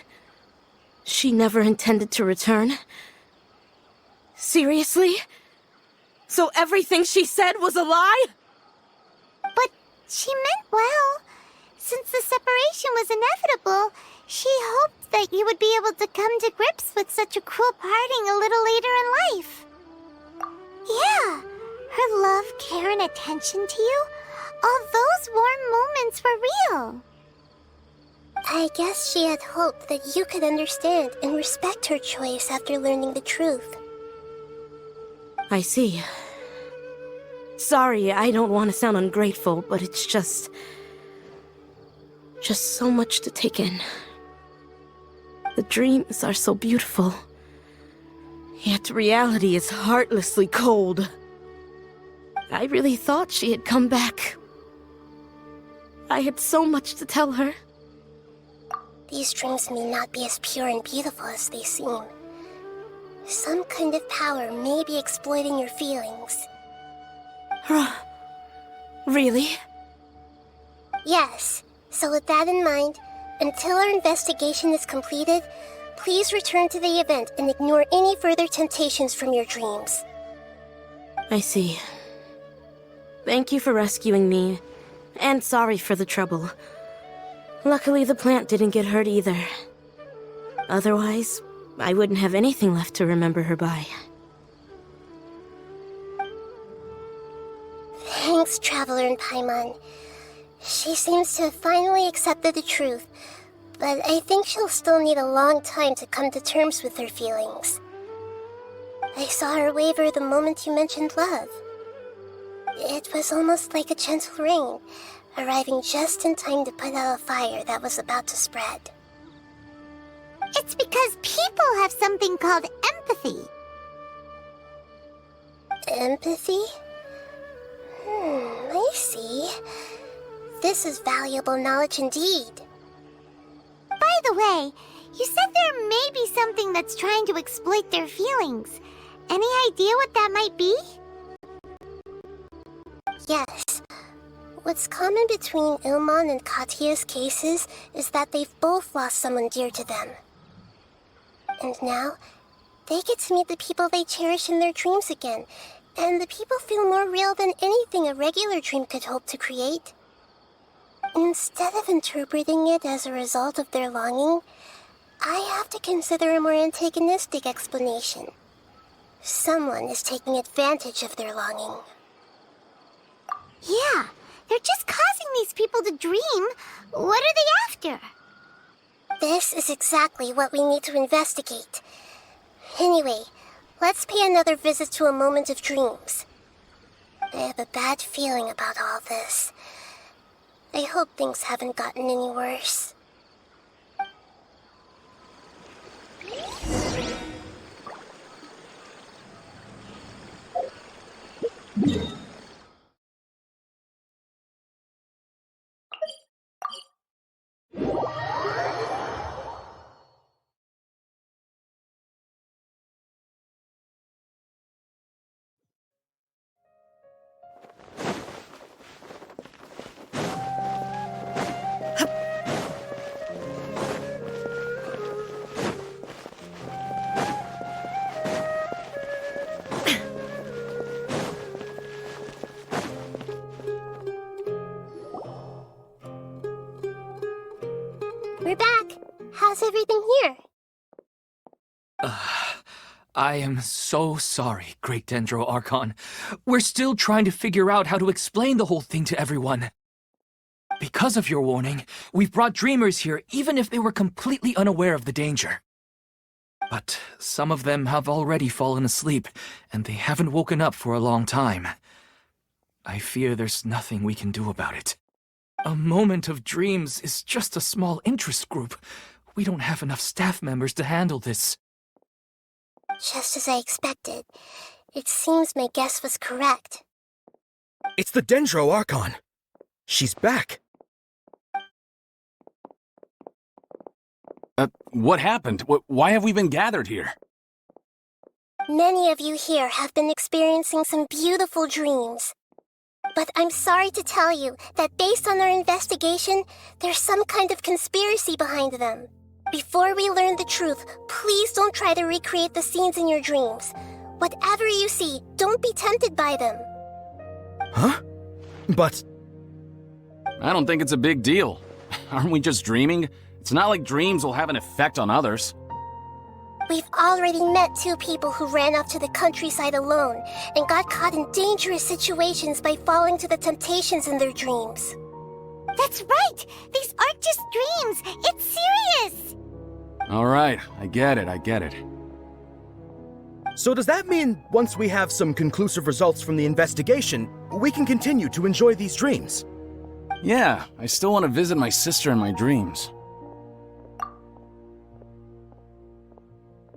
Speaker 5: she never intended to return? Seriously? So everything she said was a lie?
Speaker 2: But she meant well. Since the separation was inevitable, she hoped that you would be able to come to grips with such a cruel parting a little later in life. Yeah, her love, care, and attention to you, all those warm moments were real.
Speaker 8: I guess she had hoped that you could understand and respect her choice after learning the truth.
Speaker 5: I see. Sorry, I don't want to sound ungrateful, but it's just so much to take in. The dreams are so beautiful, yet reality is heartlessly cold. I really thought she had come back. I had so much to tell her.
Speaker 8: These dreams may not be as pure and beautiful as they seem. Some kind of power may be exploiting your feelings.
Speaker 5: Really?
Speaker 8: Yes. So with that in mind, until our investigation is completed, please return to the event and ignore any further temptations from your dreams.
Speaker 5: I see. Thank you for rescuing me, and sorry for the trouble. Luckily, the plant didn't get hurt either. Otherwise, I wouldn't have anything left to remember her by.
Speaker 8: Thanks, Traveler and Paimon. She seems to have finally accepted the truth, but I think she'll still need a long time to come to terms with her feelings. I saw her waver the moment you mentioned love. It was almost like a gentle rain, arriving just in time to put out a fire that was about to spread.
Speaker 2: It's because people have something called empathy.
Speaker 8: Empathy? I see. This is valuable knowledge indeed.
Speaker 2: By the way, you said there may be something that's trying to exploit their feelings. Any idea what that might be?
Speaker 8: Yes. What's common between Ilmon and Katya's cases is that they've both lost someone dear to them. And now, they get to meet the people they cherish in their dreams again, and the people feel more real than anything a regular dream could hope to create. Instead of interpreting it as a result of their longing, I have to consider a more antagonistic explanation. Someone is taking advantage of their longing.
Speaker 2: Yeah, they're just causing these people to dream. What are they after?
Speaker 8: This is exactly what we need to investigate. Anyway, let's pay another visit to a moment of dreams. I have a bad feeling about all this. I hope things haven't gotten any worse. We're back. How's everything here?
Speaker 1: I am so sorry, Great Dendro Archon. We're still trying to figure out how to explain the whole thing to everyone. Because of your warning, we've brought dreamers here even if they were completely unaware of the danger. But some of them have already fallen asleep, and they haven't woken up for a long time. I fear there's nothing we can do about it. A moment of dreams is just a small interest group. We don't have enough staff members to handle this.
Speaker 8: Just as I expected. It seems my guess was correct.
Speaker 7: It's the Dendro Archon. She's back.
Speaker 9: What happened? Why have we been gathered here?
Speaker 8: Many of you here have been experiencing some beautiful dreams. But I'm sorry to tell you that based on our investigation, there's some kind of conspiracy behind them. Before we learn the truth, please don't try to recreate the scenes in your dreams. Whatever you see, don't be tempted by them.
Speaker 7: Huh? But...
Speaker 9: I don't think it's a big deal. Aren't we just dreaming? It's not like dreams will have an effect on others.
Speaker 8: We've already met 2 people who ran off to the countryside alone and got caught in dangerous situations by falling to the temptations in their dreams.
Speaker 2: That's right! These aren't just dreams! It's serious!
Speaker 9: Alright, I get it.
Speaker 7: So does that mean once we have some conclusive results from the investigation, we can continue to enjoy these dreams?
Speaker 9: Yeah, I still want to visit my sister in my dreams.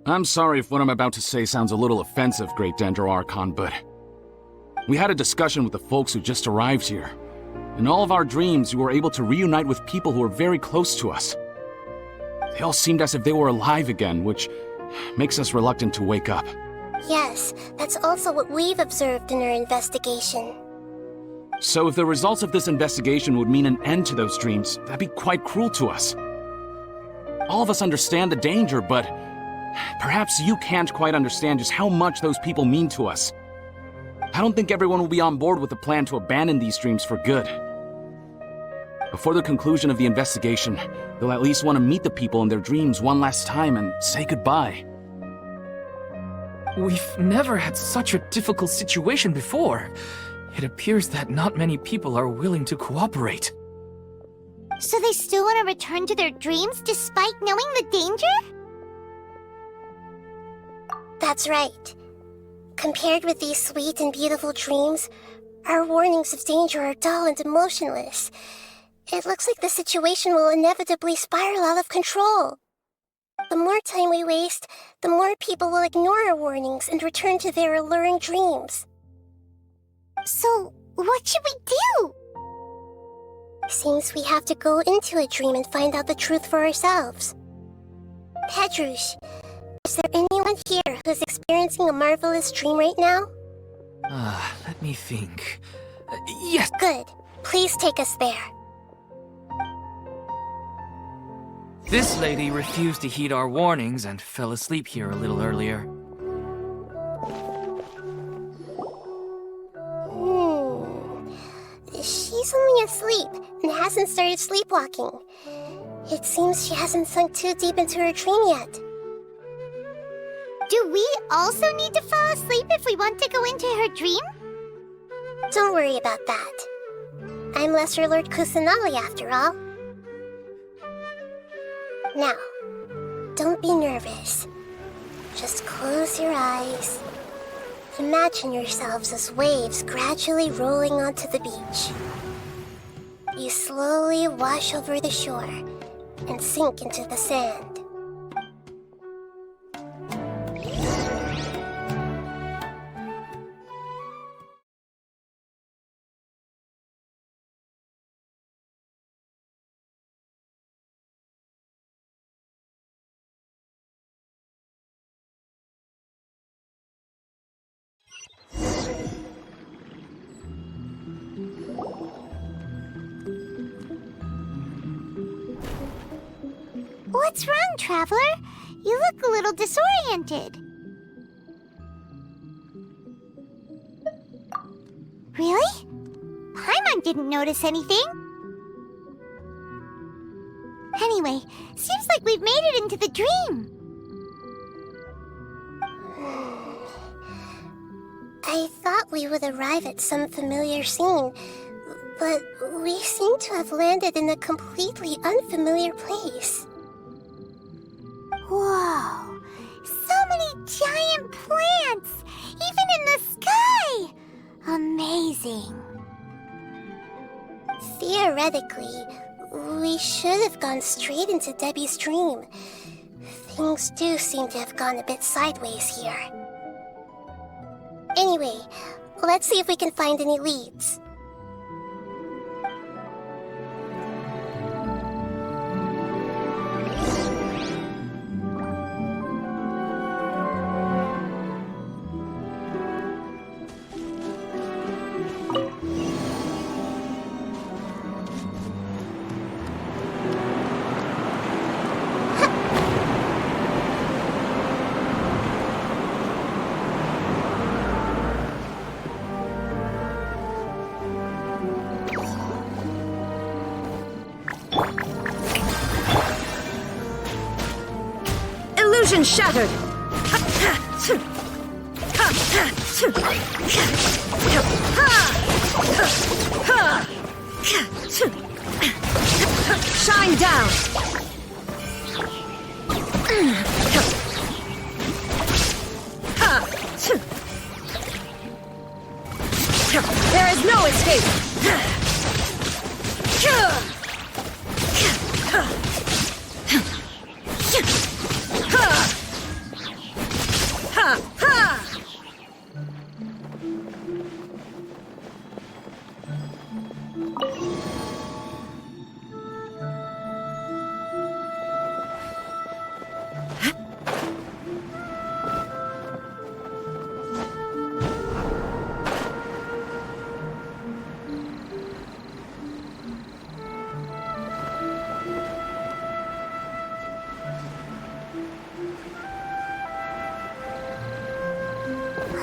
Speaker 9: I'm sorry if what I'm about to say sounds a little offensive, Great Dendro Archon, but... we had a discussion with the folks who just arrived here. In all of our dreams, we were able to reunite with people who were very close to us. They all seemed as if they were alive again, which makes us reluctant to wake up.
Speaker 8: Yes, that's also what we've observed in our investigation.
Speaker 9: So if the results of this investigation would mean an end to those dreams, that'd be quite cruel to us. All of us understand the danger, but perhaps you can't quite understand just how much those people mean to us. I don't think everyone will be on board with the plan to abandon these dreams for good. Before the conclusion of the investigation, they'll at least want to meet the people in their dreams one last time and say goodbye.
Speaker 1: We've never had such a difficult situation before. It appears that not many people are willing to cooperate.
Speaker 2: So they still want to return to their dreams despite knowing the danger?
Speaker 8: That's right. Compared with these sweet and beautiful dreams, our warnings of danger are dull and emotionless. It looks like the situation will inevitably spiral out of control. The more time we waste, the more people will ignore our warnings and return to their alluring dreams.
Speaker 2: So, what should we do?
Speaker 8: Seems we have to go into a dream and find out the truth for ourselves. Pedrush, is there anyone here who's experiencing a marvelous dream right now?
Speaker 1: Let me think. Yes!
Speaker 8: Good. Please take us there.
Speaker 1: This lady refused to heed our warnings and fell asleep here a little earlier.
Speaker 8: She's only asleep and hasn't started sleepwalking. It seems she hasn't sunk too deep into her dream yet.
Speaker 2: Do we also need to fall asleep if we want to go into her dream?
Speaker 8: Don't worry about that. I'm Lesser Lord Kusanali after all. Now, don't be nervous. Just close your eyes. Imagine yourselves as waves gradually rolling onto the beach. You slowly wash over the shore and sink into the sand.
Speaker 2: What's wrong, Traveler? You look a little disoriented. Really? Paimon didn't notice anything. Anyway, seems like we've made it into the dream.
Speaker 8: I thought we would arrive at some familiar scene, but we seem to have landed in a completely unfamiliar place.
Speaker 2: Whoa! So many giant plants! Even in the sky! Amazing.
Speaker 8: Theoretically, we should have gone straight into Debbie's dream. Things do seem to have gone a bit sideways here. Anyway, let's see if we can find any leads.
Speaker 5: Illusion shattered! Shine down! There is no escape!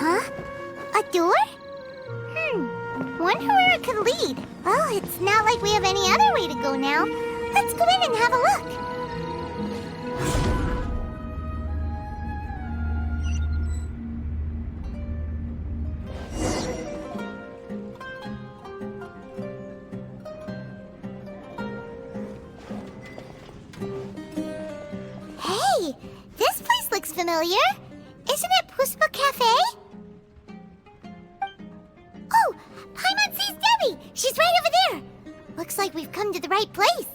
Speaker 2: Huh? A door? Wonder where it could lead. Well, it's not like we have any other way to go now. Let's go in and have a look. looks familiar. Isn't it Puspa Cafe? Oh, Paimon sees Debbie! She's right over there! Looks like we've come to the right place.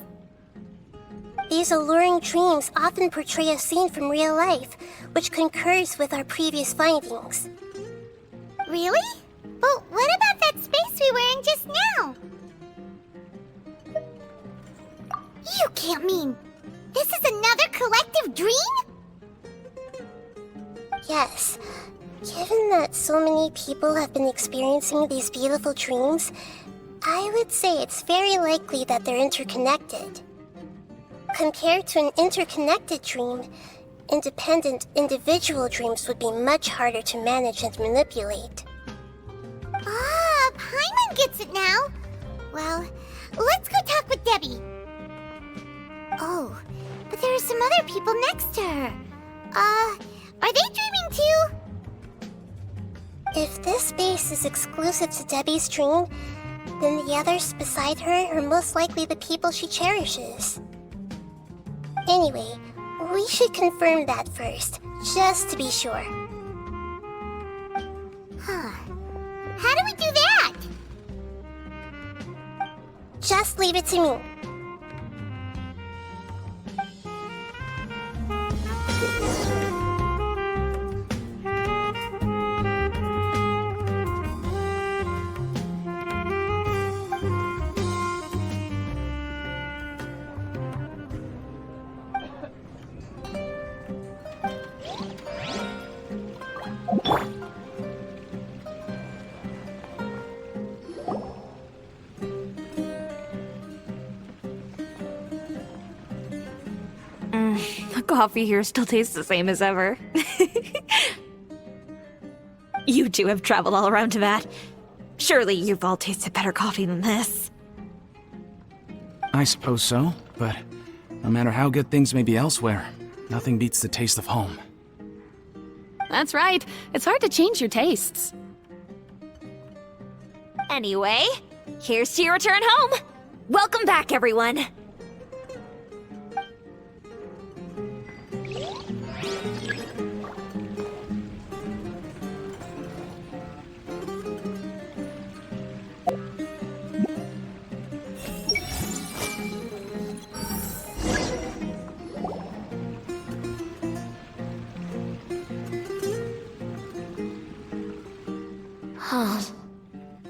Speaker 8: These alluring dreams often portray a scene from real life, which concurs with our previous findings.
Speaker 2: Really? But what about that space we were in just now? You can't mean... this is another collective dream?
Speaker 8: Yes. Given that so many people have been experiencing these beautiful dreams, I would say it's very likely that they're interconnected. Compared to an interconnected dream, independent individual dreams would be much harder to manage and manipulate.
Speaker 2: Ah, Paimon gets it now. Well, let's go talk with Debbie. Oh, but there are some other people next to her. Are they dreaming too?
Speaker 8: If this space is exclusive to Debbie's dream, then the others beside her are most likely the people she cherishes. Anyway, we should confirm that first, just to be sure.
Speaker 2: Huh. How do we do that?
Speaker 8: Just leave it to me.
Speaker 6: The coffee here still tastes the same as ever. You two have traveled all around Tibet. Surely you've all tasted better coffee than this.
Speaker 9: I suppose so, but no matter how good things may be elsewhere, nothing beats the taste of home.
Speaker 10: That's right. It's hard to change your tastes.
Speaker 6: Anyway, here's to your return home. Welcome back, everyone.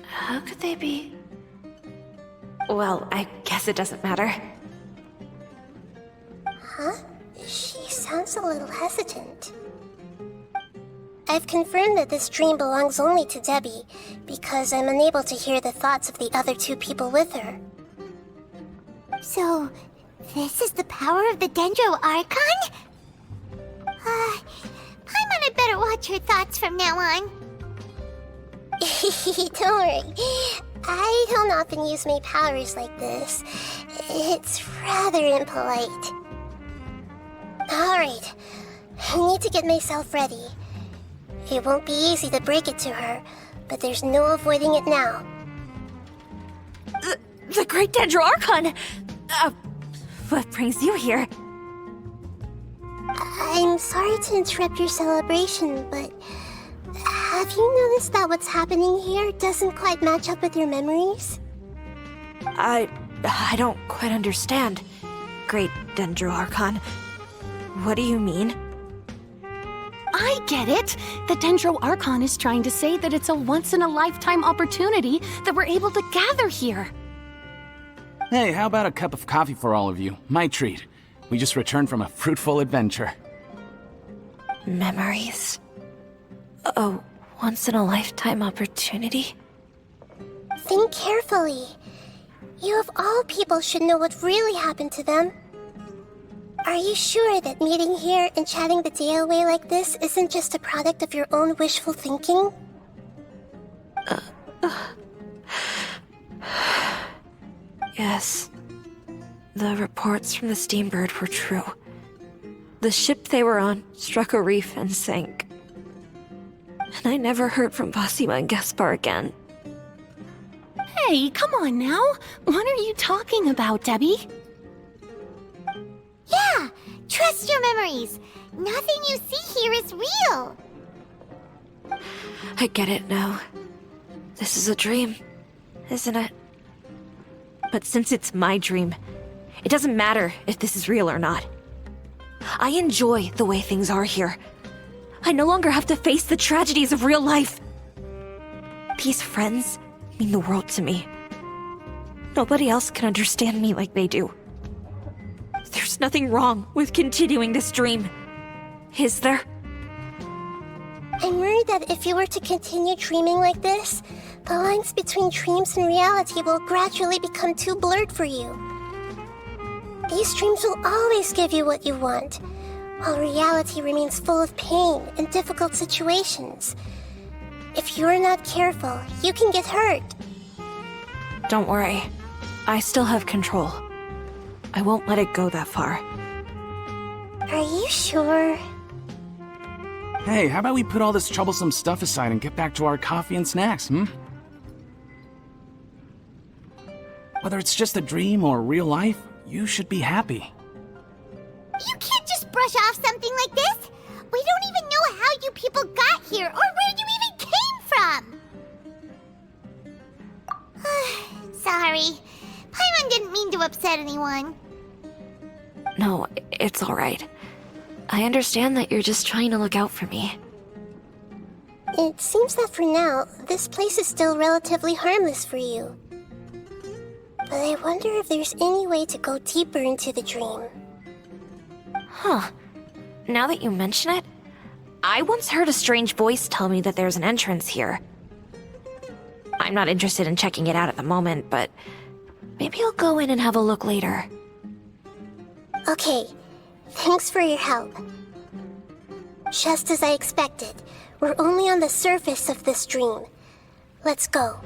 Speaker 6: How could they be? Well, I guess it doesn't matter.
Speaker 8: Huh? She sounds a little hesitant. I've confirmed that this dream belongs only to Debbie, because I'm unable to hear the thoughts of the other two people with her.
Speaker 2: So, this is the power of the Dendro Archon? Paimon had better watch her thoughts from now on.
Speaker 8: Don't worry. I don't often use my powers like this. It's rather impolite. Alright. I need to get myself ready. It won't be easy to break it to her, but there's no avoiding it now.
Speaker 6: The Great Dendro Archon! What brings you here?
Speaker 8: I'm sorry to interrupt your celebration, but... have you noticed that what's happening here doesn't quite match up with your memories?
Speaker 6: I don't quite understand. Great Dendro Archon. What do you mean?
Speaker 10: I get it! The Dendro Archon is trying to say that it's a once-in-a-lifetime opportunity that we're able to gather here.
Speaker 9: Hey, how about a cup of coffee for all of you? My treat. We just returned from a fruitful adventure.
Speaker 6: Memories. A once-in-a-lifetime opportunity?
Speaker 8: Think carefully. You of all people should know what really happened to them. Are you sure that meeting here and chatting the day away like this isn't just a product of your own wishful thinking?
Speaker 6: Yes. The reports from the Steambird were true. The ship they were on struck a reef and sank. And I never heard from Basima and Gaspar again.
Speaker 10: Hey, come on now! What are you talking about, Debbie?
Speaker 2: Yeah, trust just your memories. Nothing you see here is real.
Speaker 6: I get it now. This is a dream, isn't it? But since it's my dream, it doesn't matter if this is real or not. I enjoy the way things are here. I no longer have to face the tragedies of real life. These friends mean the world to me. Nobody else can understand me like they do. There's nothing wrong with continuing this dream, is there?
Speaker 8: I'm worried that if you were to continue dreaming like this, the lines between dreams and reality will gradually become too blurred for you. These dreams will always give you what you want, while reality remains full of pain and difficult situations. If you're not careful, you can get hurt.
Speaker 6: Don't worry. I still have control. I won't let it go that far.
Speaker 8: Are you sure?
Speaker 9: Hey, how about we put all this troublesome stuff aside and get back to our coffee and snacks, Whether it's just a dream or real life, you should be happy.
Speaker 2: You can't just brush off something like this. We don't even know how you people got here or where you even came from. Sorry. Paimon didn't mean to upset anyone.
Speaker 6: No, it's alright. I understand that you're just trying to look out for me.
Speaker 8: It seems that for now, this place is still relatively harmless for you. But I wonder if there's any way to go deeper into the dream.
Speaker 6: Huh. Now that you mention it, I once heard a strange voice tell me that there's an entrance here. I'm not interested in checking it out at the moment, but maybe I'll go in and have a look later.
Speaker 8: Okay, thanks for your help. Just as I expected, we're only on the surface of this dream. Let's go.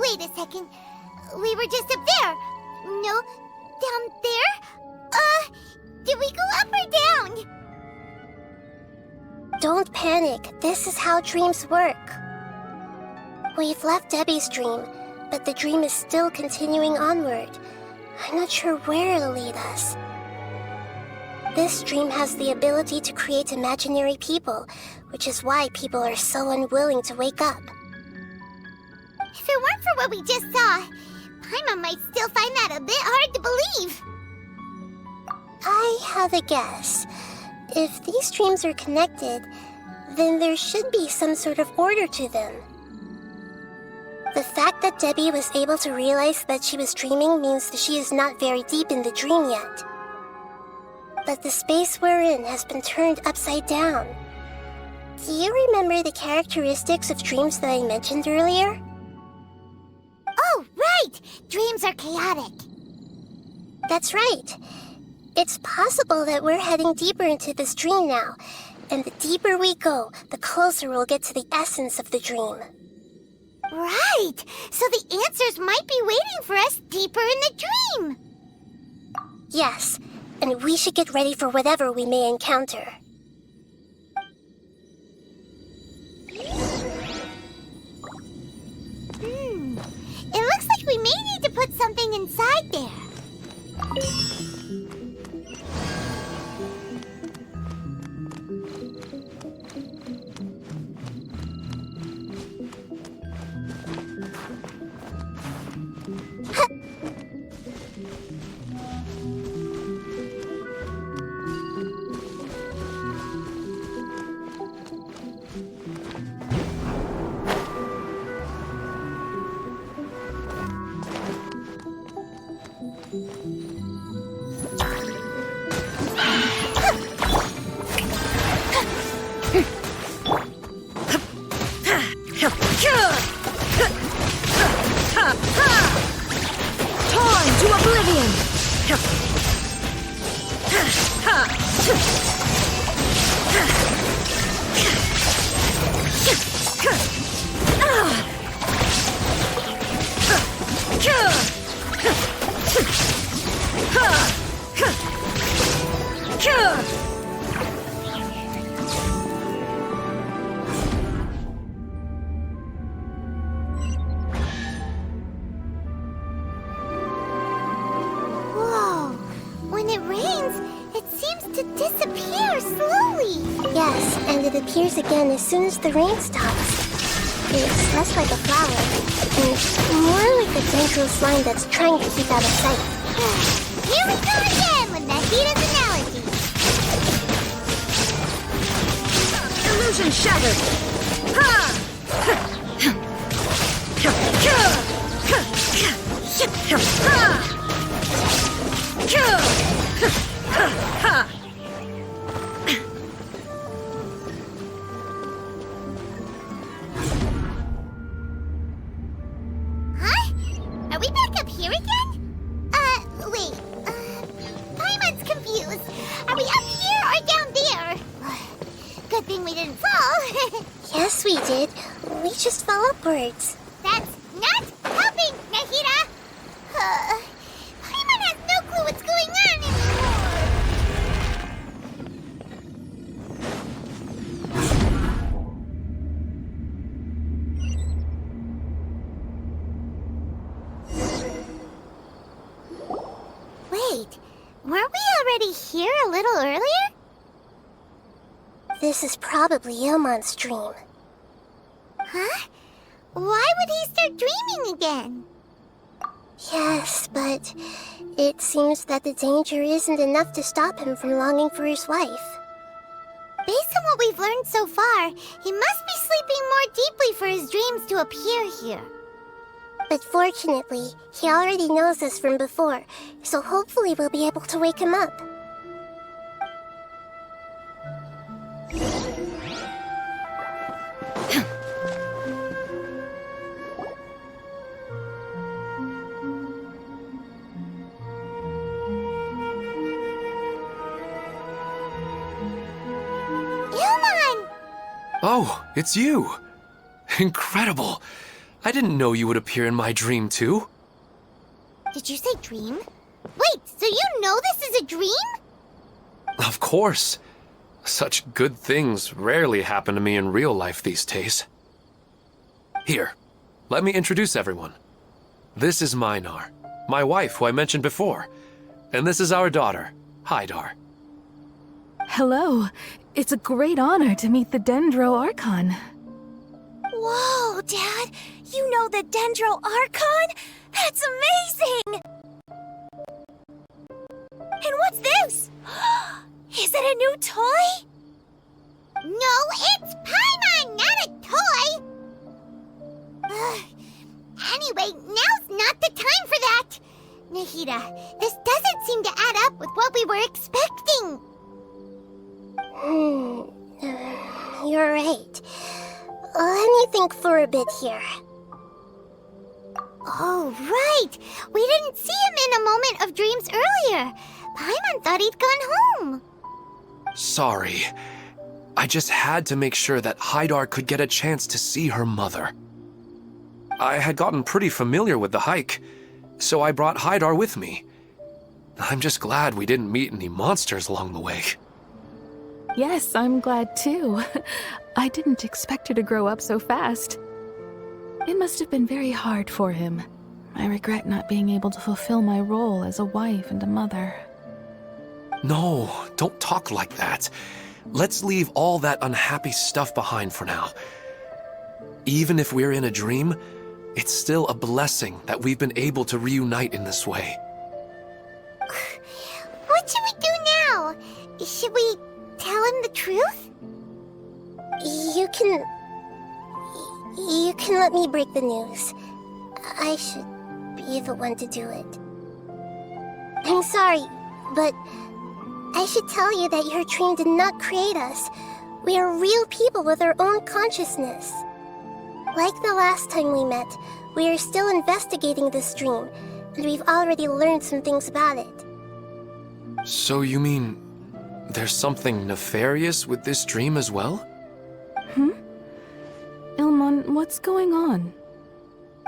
Speaker 2: Wait a second. We were just up there. No, down there? Did we go up or down?
Speaker 8: Don't panic. This is how dreams work. We've left Debbie's dream, but the dream is still continuing onward. I'm not sure where it'll lead us. This dream has the ability to create imaginary people, which is why people are so unwilling to wake up.
Speaker 2: If it weren't for what we just saw, Paimon might still find that a bit hard to believe.
Speaker 8: I have a guess. If these dreams are connected, then there should be some sort of order to them. The fact that Debbie was able to realize that she was dreaming means that she is not very deep in the dream yet. But the space we're in has been turned upside down. Do you remember the characteristics of dreams that I mentioned earlier?
Speaker 2: Oh, right! Dreams are chaotic.
Speaker 8: That's right. It's possible that we're heading deeper into this dream now, and the deeper we go, the closer we'll get to the essence of the dream.
Speaker 2: Right! So the answers might be waiting for us deeper in the dream!
Speaker 8: Yes, and we should get ready for whatever we may encounter.
Speaker 2: It looks like we may need to put something inside there. Whoa! When it rains, it seems to disappear slowly.
Speaker 8: Yes, and it appears again as soon as the rain stops. It's less like a flower, and more like a dendro slime that's trying to keep out of sight.
Speaker 2: Here we go again with Nahida's analogy.
Speaker 11: Illusion shattered! Ha!
Speaker 2: Huh? Are we back up here again? Wait. Paimon's confused. Are we up here or down there? Good thing we didn't fall.
Speaker 8: Yes, we did. We just fell upwards.
Speaker 2: That's not helping, Nahida! Paimon has no clue what's going on anymore. Wait, weren't we already here a little earlier?
Speaker 8: This is probably Ilmon's dream.
Speaker 2: Huh? Why would he start dreaming again?
Speaker 8: Yes, but it seems that the danger isn't enough to stop him from longing for his wife.
Speaker 2: Based on what we've learned so far, he must be sleeping more deeply for his dreams to appear here.
Speaker 8: But fortunately, he already knows us from before, so hopefully we'll be able to wake him up.
Speaker 3: Oh, it's you! Incredible! I didn't know you would appear in my dream, too.
Speaker 2: Did you say dream? Wait, so you know this is a dream?
Speaker 3: Of course. Such good things rarely happen to me in real life these days. Here, let me introduce everyone. This is Minar, my wife who I mentioned before. And this is our daughter, Hydar.
Speaker 12: Hello. It's a great honor to meet the Dendro Archon.
Speaker 2: Whoa, Dad! You know the Dendro Archon? That's amazing! And what's this? Is it a new toy? No, it's Paimon, not a toy! Anyway, now's not the time for that! Nahida, this doesn't seem to add up with what we were expecting.
Speaker 8: You're right. Let me think for a bit here.
Speaker 2: Oh, right! We didn't see him in a moment of dreams earlier. Paimon thought he'd gone home.
Speaker 3: Sorry. I just had to make sure that Hydar could get a chance to see her mother. I had gotten pretty familiar with the hike, so I brought Hydar with me. I'm just glad we didn't meet any monsters along the way.
Speaker 12: Yes, I'm glad too. I didn't expect her to grow up so fast. It must have been very hard for him. I regret not being able to fulfill my role as a wife and a mother.
Speaker 3: No, don't talk like that. Let's leave all that unhappy stuff behind for now. Even if we're in a dream, it's still a blessing that we've been able to reunite in this way.
Speaker 2: What should we do now? Should we tell him the truth?
Speaker 8: You can let me break the news. I should be the one to do it. I'm sorry, but I should tell you that your dream did not create us. We are real people with our own consciousness. Like the last time we met, we are still investigating this dream, and we've already learned some things about it.
Speaker 3: So you mean there's something nefarious with this dream as well?
Speaker 12: Ilmon, what's going on?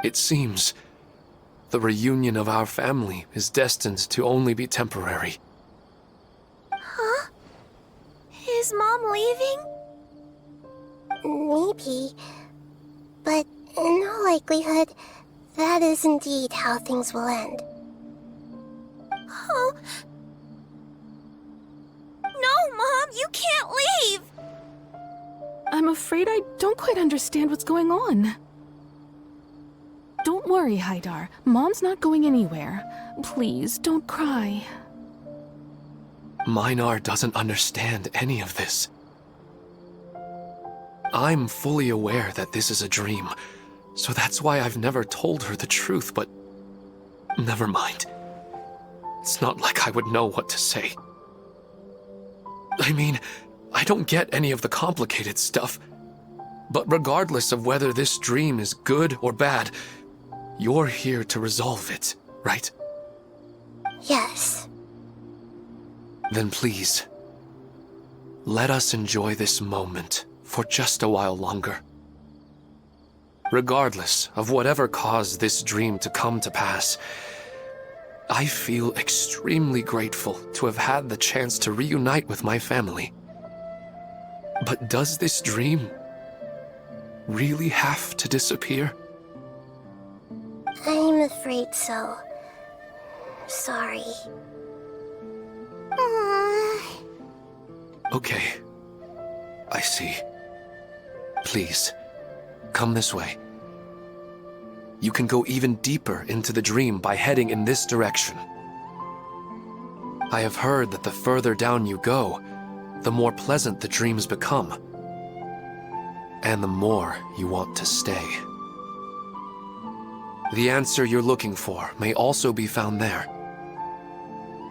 Speaker 3: It seems the reunion of our family is destined to only be temporary.
Speaker 8: Huh? Is Mom leaving? Maybe. But in all likelihood, that is indeed how things will end. Oh. No, Mom, you can't leave!
Speaker 12: I'm afraid I don't quite understand what's going on. Don't worry, Haidar. Mom's not going anywhere. Please, don't cry.
Speaker 3: Minar doesn't understand any of this. I'm fully aware that this is a dream, so that's why I've never told her the truth, but never mind. It's not like I would know what to say. I mean, I don't get any of the complicated stuff, but regardless of whether this dream is good or bad, you're here to resolve it, right?
Speaker 8: Yes.
Speaker 3: Then please, let us enjoy this moment for just a while longer. Regardless of whatever caused this dream to come to pass, I feel extremely grateful to have had the chance to reunite with my family. But does this dream really have to disappear?
Speaker 8: I'm afraid so. Sorry.
Speaker 3: Okay. I see. Please, come this way. You can go even deeper into the dream by heading in this direction. I have heard that the further down you go, the more pleasant the dreams become, and the more you want to stay. The answer you're looking for may also be found there.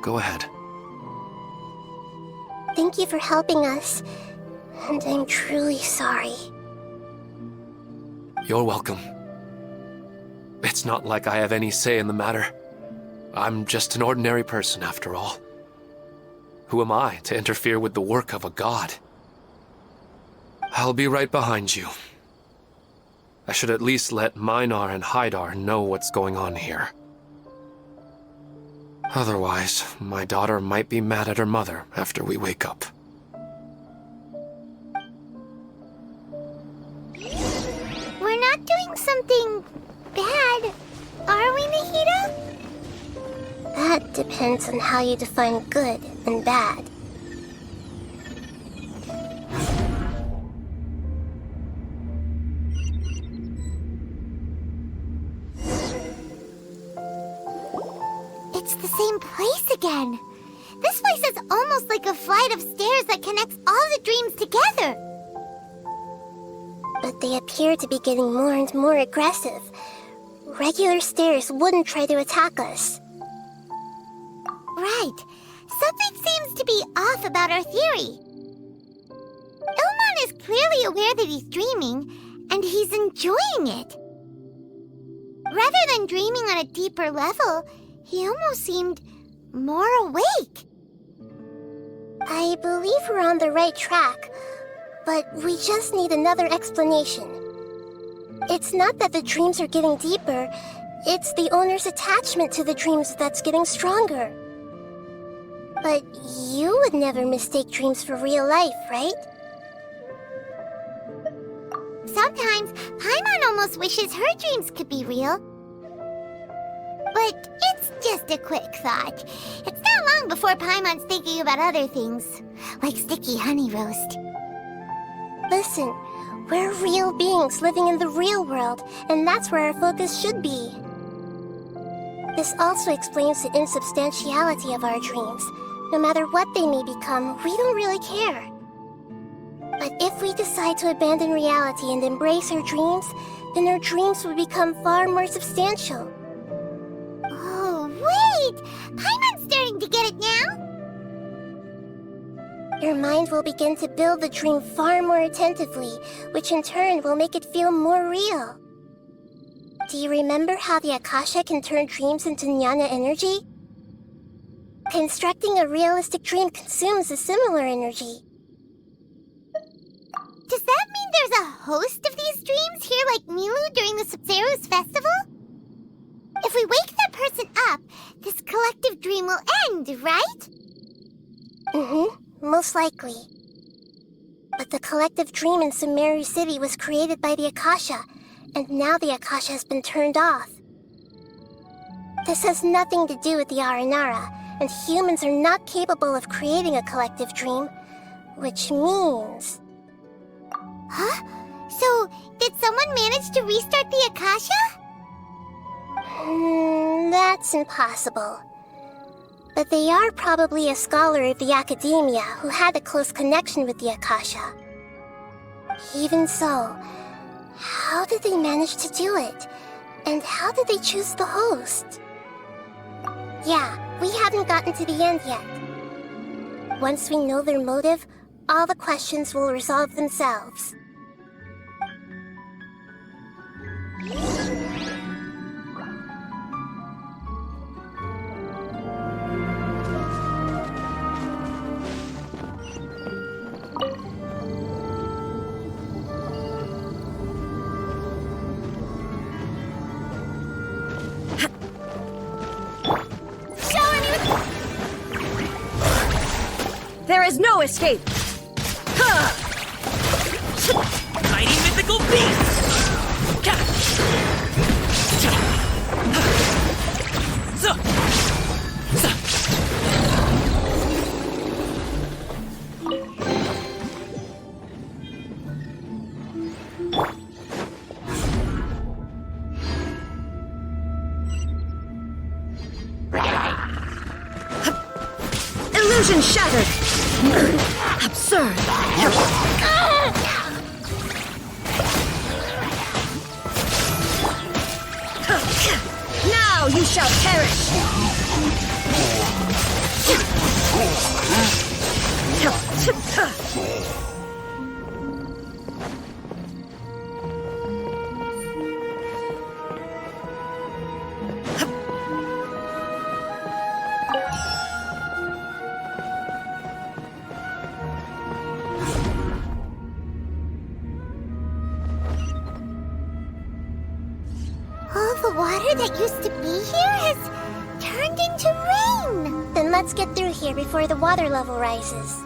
Speaker 3: Go ahead.
Speaker 8: Thank you for helping us, and I'm truly sorry.
Speaker 3: You're welcome. It's not like I have any say in the matter. I'm just an ordinary person, after all. Who am I to interfere with the work of a god? I'll be right behind you. I should at least let Minar and Haidar know what's going on here. Otherwise, my daughter might be mad at her mother after we wake up.
Speaker 2: We're not doing something bad, are we, Nahida?
Speaker 8: That depends on how you define good and bad.
Speaker 2: It's the same place again. This place is almost like a flight of stairs that connects all the dreams together.
Speaker 8: But they appear to be getting more and more aggressive. Regular stairs wouldn't try to attack us.
Speaker 2: Right. Something seems to be off about our theory. Ilmon is clearly aware that he's dreaming, and he's enjoying it. Rather than dreaming on a deeper level, he almost seemed more awake.
Speaker 8: I believe we're on the right track, but we just need another explanation. It's not that the dreams are getting deeper, it's the owner's attachment to the dreams that's getting stronger. But you would never mistake dreams for real life, right?
Speaker 2: Sometimes, Paimon almost wishes her dreams could be real. But it's just a quick thought. It's not long before Paimon's thinking about other things, like sticky honey roast.
Speaker 8: Listen, we're real beings living in the real world, and that's where our focus should be. This also explains the insubstantiality of our dreams. No matter what they may become, we don't really care. But if we decide to abandon reality and embrace our dreams, then our dreams will become far more substantial.
Speaker 2: Oh, wait! Paimon's starting to get it now!
Speaker 8: Your mind will begin to build the dream far more attentively, which in turn will make it feel more real. Do you remember how the Akasha can turn dreams into jnana energy? Constructing a realistic dream consumes a similar energy.
Speaker 2: Does that mean there's a host of these dreams here like Milu during the Sumeru's festival? If we wake that person up, this collective dream will end, right?
Speaker 8: Most likely. But the collective dream in Sumeru City was created by the Akasha, and now the Akasha has been turned off. This has nothing to do with the Aranara, and humans are not capable of creating a collective dream, which means...
Speaker 2: Huh? So, did someone manage to restart the Akasha?
Speaker 8: That's impossible. But they are probably a scholar of the academia who had a close connection with the Akasha. Even so, how did they manage to do it? And how did they choose the host? Yeah, we haven't gotten to the end yet. Once we know their motive, all the questions will resolve themselves.
Speaker 11: There is no escape!
Speaker 13: Mighty mythical beasts!
Speaker 11: Illusion shattered! Absurd! Now you shall perish!
Speaker 2: All the water that used to be here has turned into rain!
Speaker 8: Then let's get through here before the water level rises.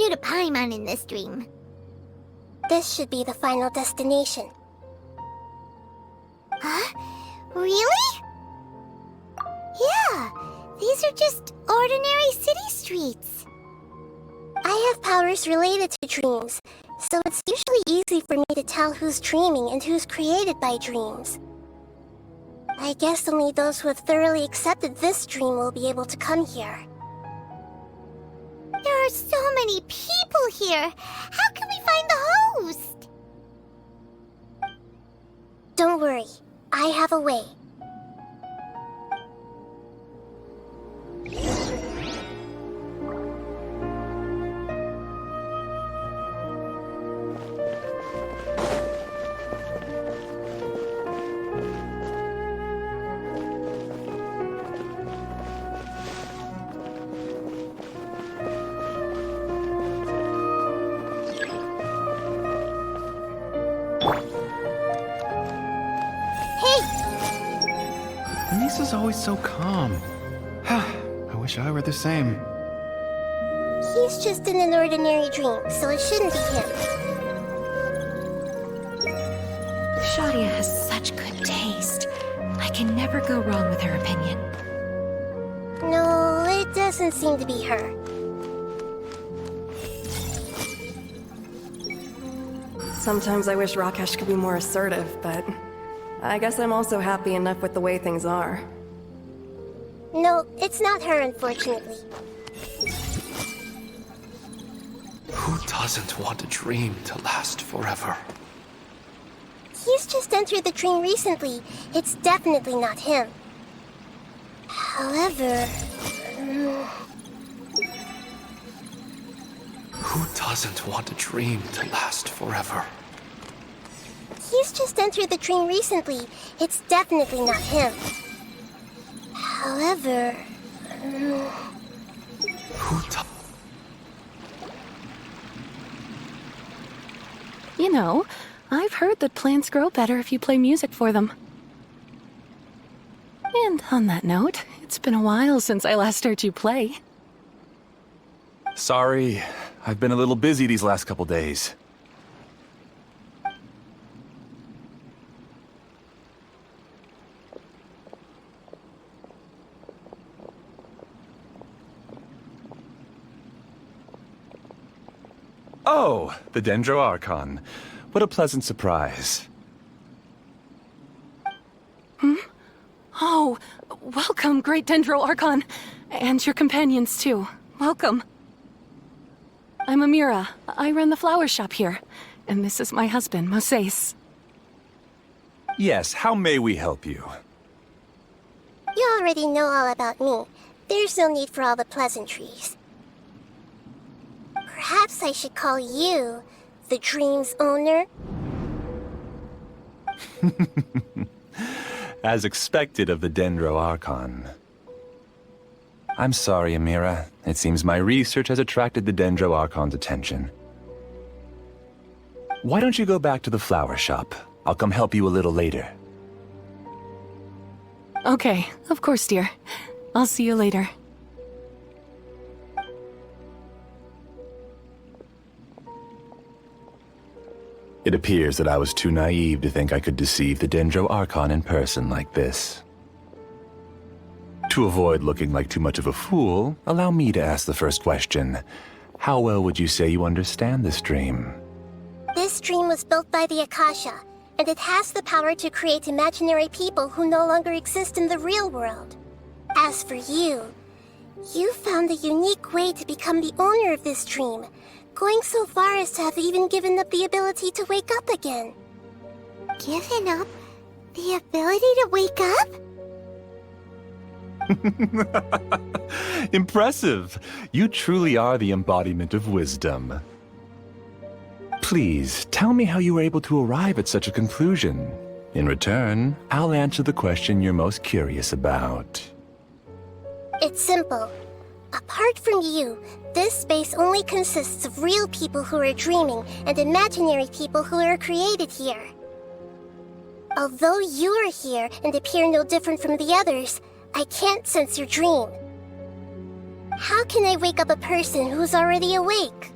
Speaker 2: new to Paimon in this dream.
Speaker 8: This should be the final destination.
Speaker 2: Huh? Really? Yeah, these are just ordinary city streets.
Speaker 8: I have powers related to dreams, so it's usually easy for me to tell who's dreaming and who's created by dreams. I guess only those who have thoroughly accepted this dream will be able to come here.
Speaker 2: There are so many people here. How can we find the host?
Speaker 8: Don't worry, I have a way.
Speaker 14: Lisa's always so calm. I wish I were the same.
Speaker 8: He's just in an ordinary dream, so it shouldn't be him.
Speaker 6: Shadia has such good taste. I can never go wrong with her opinion.
Speaker 8: No, it doesn't seem to be her.
Speaker 15: Sometimes I wish Rakesh could be more assertive, but I guess I'm also happy enough with the way things are.
Speaker 8: No, it's not her, unfortunately.
Speaker 3: Who doesn't want a dream to last forever?
Speaker 8: He's just entered the dream recently. It's definitely not him. However...
Speaker 3: Who doesn't want a dream to last forever?
Speaker 8: He's just entered the dream recently. It's definitely not him. However...
Speaker 3: Who
Speaker 12: You know, I've heard that plants grow better if you play music for them. And on that note, it's been a while since I last heard you play.
Speaker 14: Sorry, I've been a little busy these last couple days. Oh, the Dendro Archon. What a pleasant surprise.
Speaker 12: Oh, welcome, great Dendro Archon. And your companions, too. Welcome. I'm Amira. I run the flower shop here. And this is my husband, Moses.
Speaker 14: Yes, how may we help you?
Speaker 8: You already know all about me. There's no need for all the pleasantries. Perhaps I should call you the dream's owner?
Speaker 14: As expected of the Dendro Archon. I'm sorry, Amira. It seems my research has attracted the Dendro Archon's attention. Why don't you go back to the flower shop? I'll come help you a little later.
Speaker 12: Okay, of course, dear. I'll see you later.
Speaker 14: It appears that I was too naive to think I could deceive the Dendro Archon in person like this. To avoid looking like too much of a fool, allow me to ask the first question. How well would you say you understand this dream?
Speaker 8: This dream was built by the Akasha, and it has the power to create imaginary people who no longer exist in the real world. As for you, you found a unique way to become the owner of this dream, going so far as to have even given up the ability to wake up again.
Speaker 2: Given up? The ability to wake up?
Speaker 14: Impressive! You truly are the embodiment of wisdom. Please, tell me how you were able to arrive at such a conclusion. In return, I'll answer the question you're most curious about.
Speaker 8: It's simple. Apart from you, this space only consists of real people who are dreaming and imaginary people who are created here. Although you are here and appear no different from the others, I can't sense your dream. How can I wake up a person who's already awake?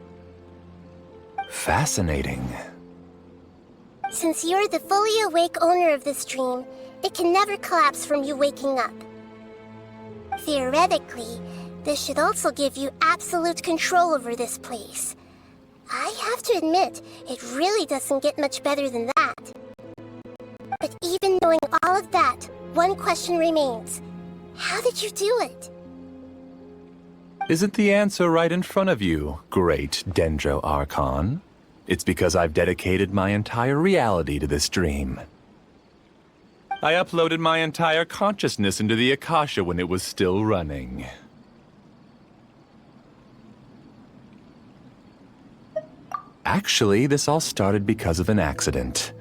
Speaker 14: Fascinating.
Speaker 8: Since you're the fully awake owner of this dream, it can never collapse from you waking up. Theoretically, this should also give you absolute control over this place. I have to admit, it really doesn't get much better than that. But even knowing all of that, one question remains. How did you do it?
Speaker 14: Isn't the answer right in front of you, great Dendro Archon? It's because I've dedicated my entire reality to this dream. I uploaded my entire consciousness into the Akasha when it was still running. Actually, this all started because of an accident.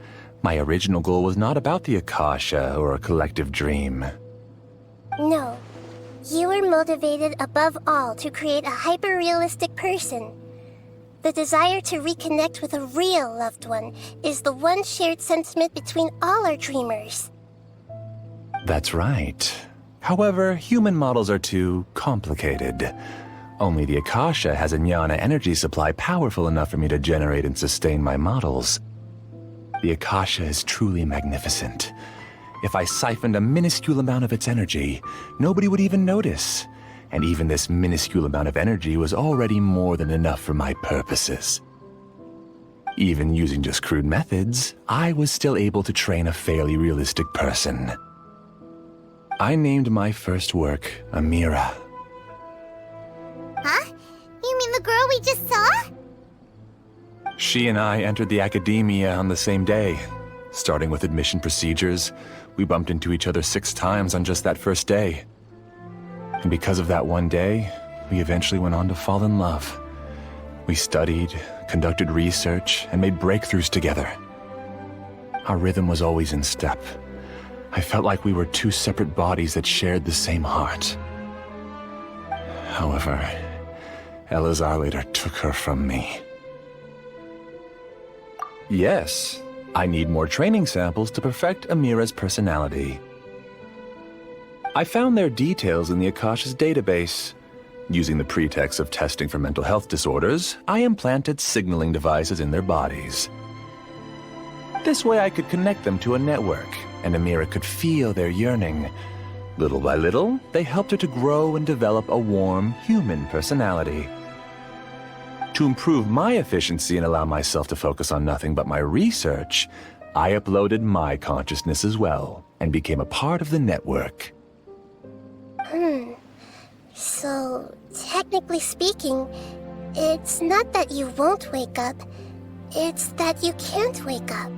Speaker 14: My original goal was not about the Akasha or a collective dream.
Speaker 8: No. You were motivated above all to create a hyper-realistic person. The desire to reconnect with a real loved one is the one shared sentiment between all our dreamers.
Speaker 14: That's right. However, human models are too complicated. Only the Akasha has a jnana energy supply powerful enough for me to generate and sustain my models. The Akasha is truly magnificent. If I siphoned a minuscule amount of its energy, nobody would even notice. And even this minuscule amount of energy was already more than enough for my purposes. Even using just crude methods, I was still able to train a fairly realistic person. I named my first work Amira.
Speaker 2: Huh? You mean the girl we just saw?
Speaker 14: She and I entered the academia on the same day. Starting with admission procedures, we bumped into each other 6 times on just that first day. And because of that one day, we eventually went on to fall in love. We studied, conducted research, and made breakthroughs together. Our rhythm was always in step. I felt like we were 2 separate bodies that shared the same heart. However, Elazar later took her from me. Yes, I need more training samples to perfect Amira's personality. I found their details in the Akasha's database. Using the pretext of testing for mental health disorders, I implanted signaling devices in their bodies. This way I could connect them to a network, and Amira could feel their yearning. Little by little, they helped her to grow and develop a warm, human personality. To improve my efficiency and allow myself to focus on nothing but my research, I uploaded my consciousness as well, and became a part of the network.
Speaker 8: So, technically speaking, it's not that you won't wake up, it's that you can't wake up.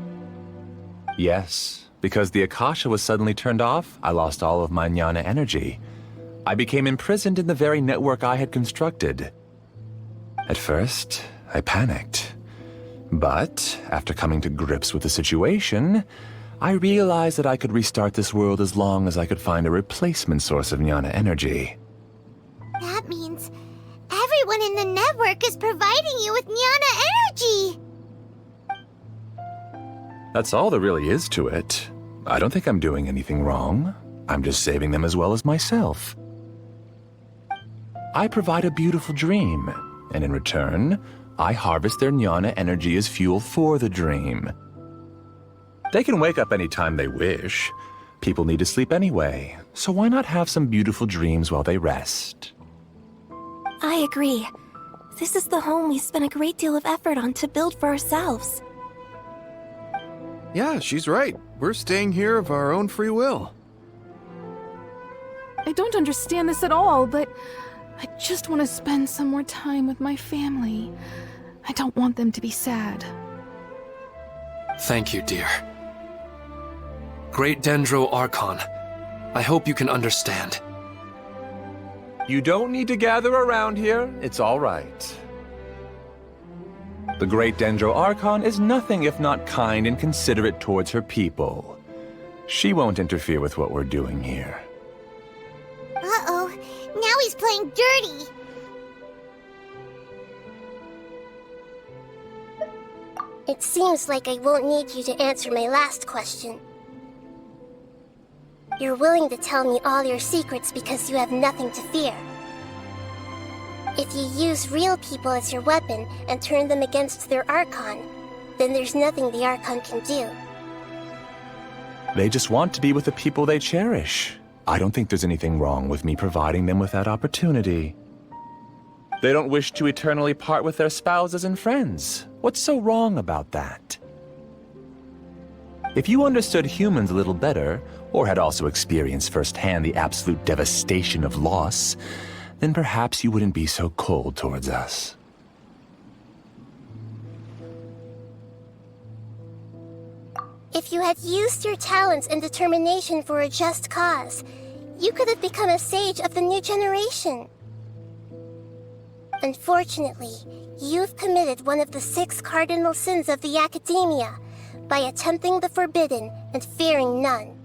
Speaker 14: Yes, because the Akasha was suddenly turned off, I lost all of my jnana energy. I became imprisoned in the very network I had constructed. At first, I panicked. But, after coming to grips with the situation, I realized that I could restart this world as long as I could find a replacement source of jnana energy.
Speaker 2: That means everyone in the network is providing you with jnana energy!
Speaker 14: That's all there really is to it. I don't think I'm doing anything wrong. I'm just saving them as well as myself. I provide a beautiful dream, and in return, I harvest their jnana energy as fuel for the dream. They can wake up any time they wish. People need to sleep anyway, so why not have some beautiful dreams while they rest?
Speaker 5: I agree. This is the home we spent a great deal of effort on to build for ourselves.
Speaker 16: Yeah, she's right. We're staying here of our own free will.
Speaker 12: I don't understand this at all, but I just want to spend some more time with my family. I don't want them to be sad.
Speaker 3: Thank you, dear. Great Dendro Archon, I hope you can understand.
Speaker 14: You don't need to gather around here. It's all right. The Great Dendro Archon is nothing if not kind and considerate towards her people. She won't interfere with what we're doing here.
Speaker 2: Uh-oh, now he's playing dirty!
Speaker 8: It seems like I won't need you to answer my last question. You're willing to tell me all your secrets because you have nothing to fear. If you use real people as your weapon and turn them against their Archon, then there's nothing the Archon can do.
Speaker 14: They just want to be with the people they cherish. I don't think there's anything wrong with me providing them with that opportunity. They don't wish to eternally part with their spouses and friends. What's so wrong about that? If you understood humans a little better, or had also experienced firsthand the absolute devastation of loss, then perhaps you wouldn't be so cold towards us.
Speaker 8: If you had used your talents and determination for a just cause, you could have become a sage of the new generation. Unfortunately, you've committed one of the 6 cardinal sins of the Academia by attempting the forbidden and fearing none.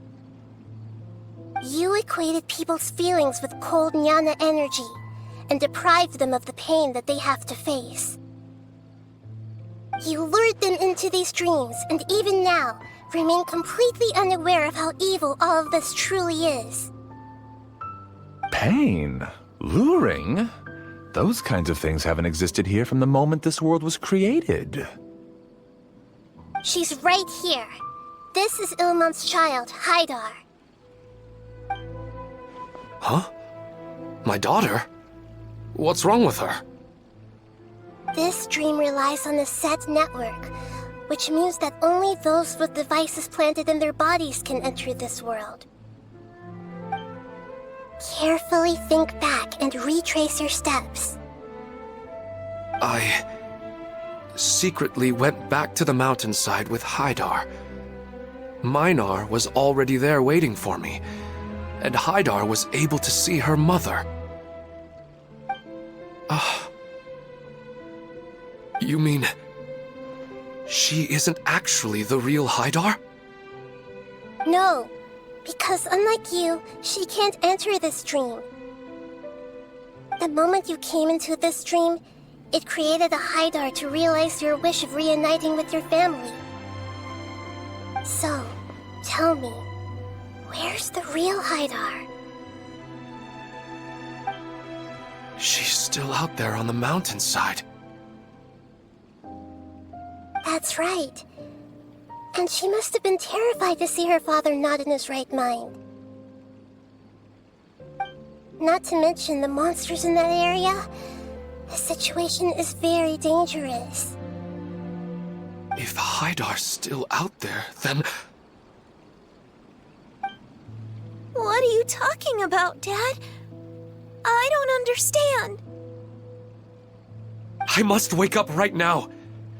Speaker 8: You equated people's feelings with cold jnana energy and deprived them of the pain that they have to face. You lured them into these dreams, and even now, remain completely unaware of how evil all of this truly is.
Speaker 14: Pain? Luring? Those kinds of things haven't existed here from the moment this world was created.
Speaker 8: She's right here. This is Ilmon's child, Haidar.
Speaker 3: Huh? My daughter? What's wrong with her?
Speaker 8: This dream relies on a set network, which means that only those with devices planted in their bodies can enter this world. Carefully think back and retrace your steps.
Speaker 3: I secretly went back to the mountainside with Haidar. Minar was already there waiting for me, and Haidar was able to see her mother. You mean she isn't actually the real Haidar?
Speaker 8: No, because unlike you, she can't enter this dream. The moment you came into this dream, it created a Haidar to realize your wish of reuniting with your family. So, tell me, where's the real Haidar?
Speaker 3: She's still out there on the mountainside.
Speaker 8: That's right. And she must have been terrified to see her father not in his right mind. Not to mention the monsters in that area. The situation is very dangerous.
Speaker 3: If Haidar's still out there, then...
Speaker 2: What are you talking about, Dad? I don't understand.
Speaker 3: I must wake up right now.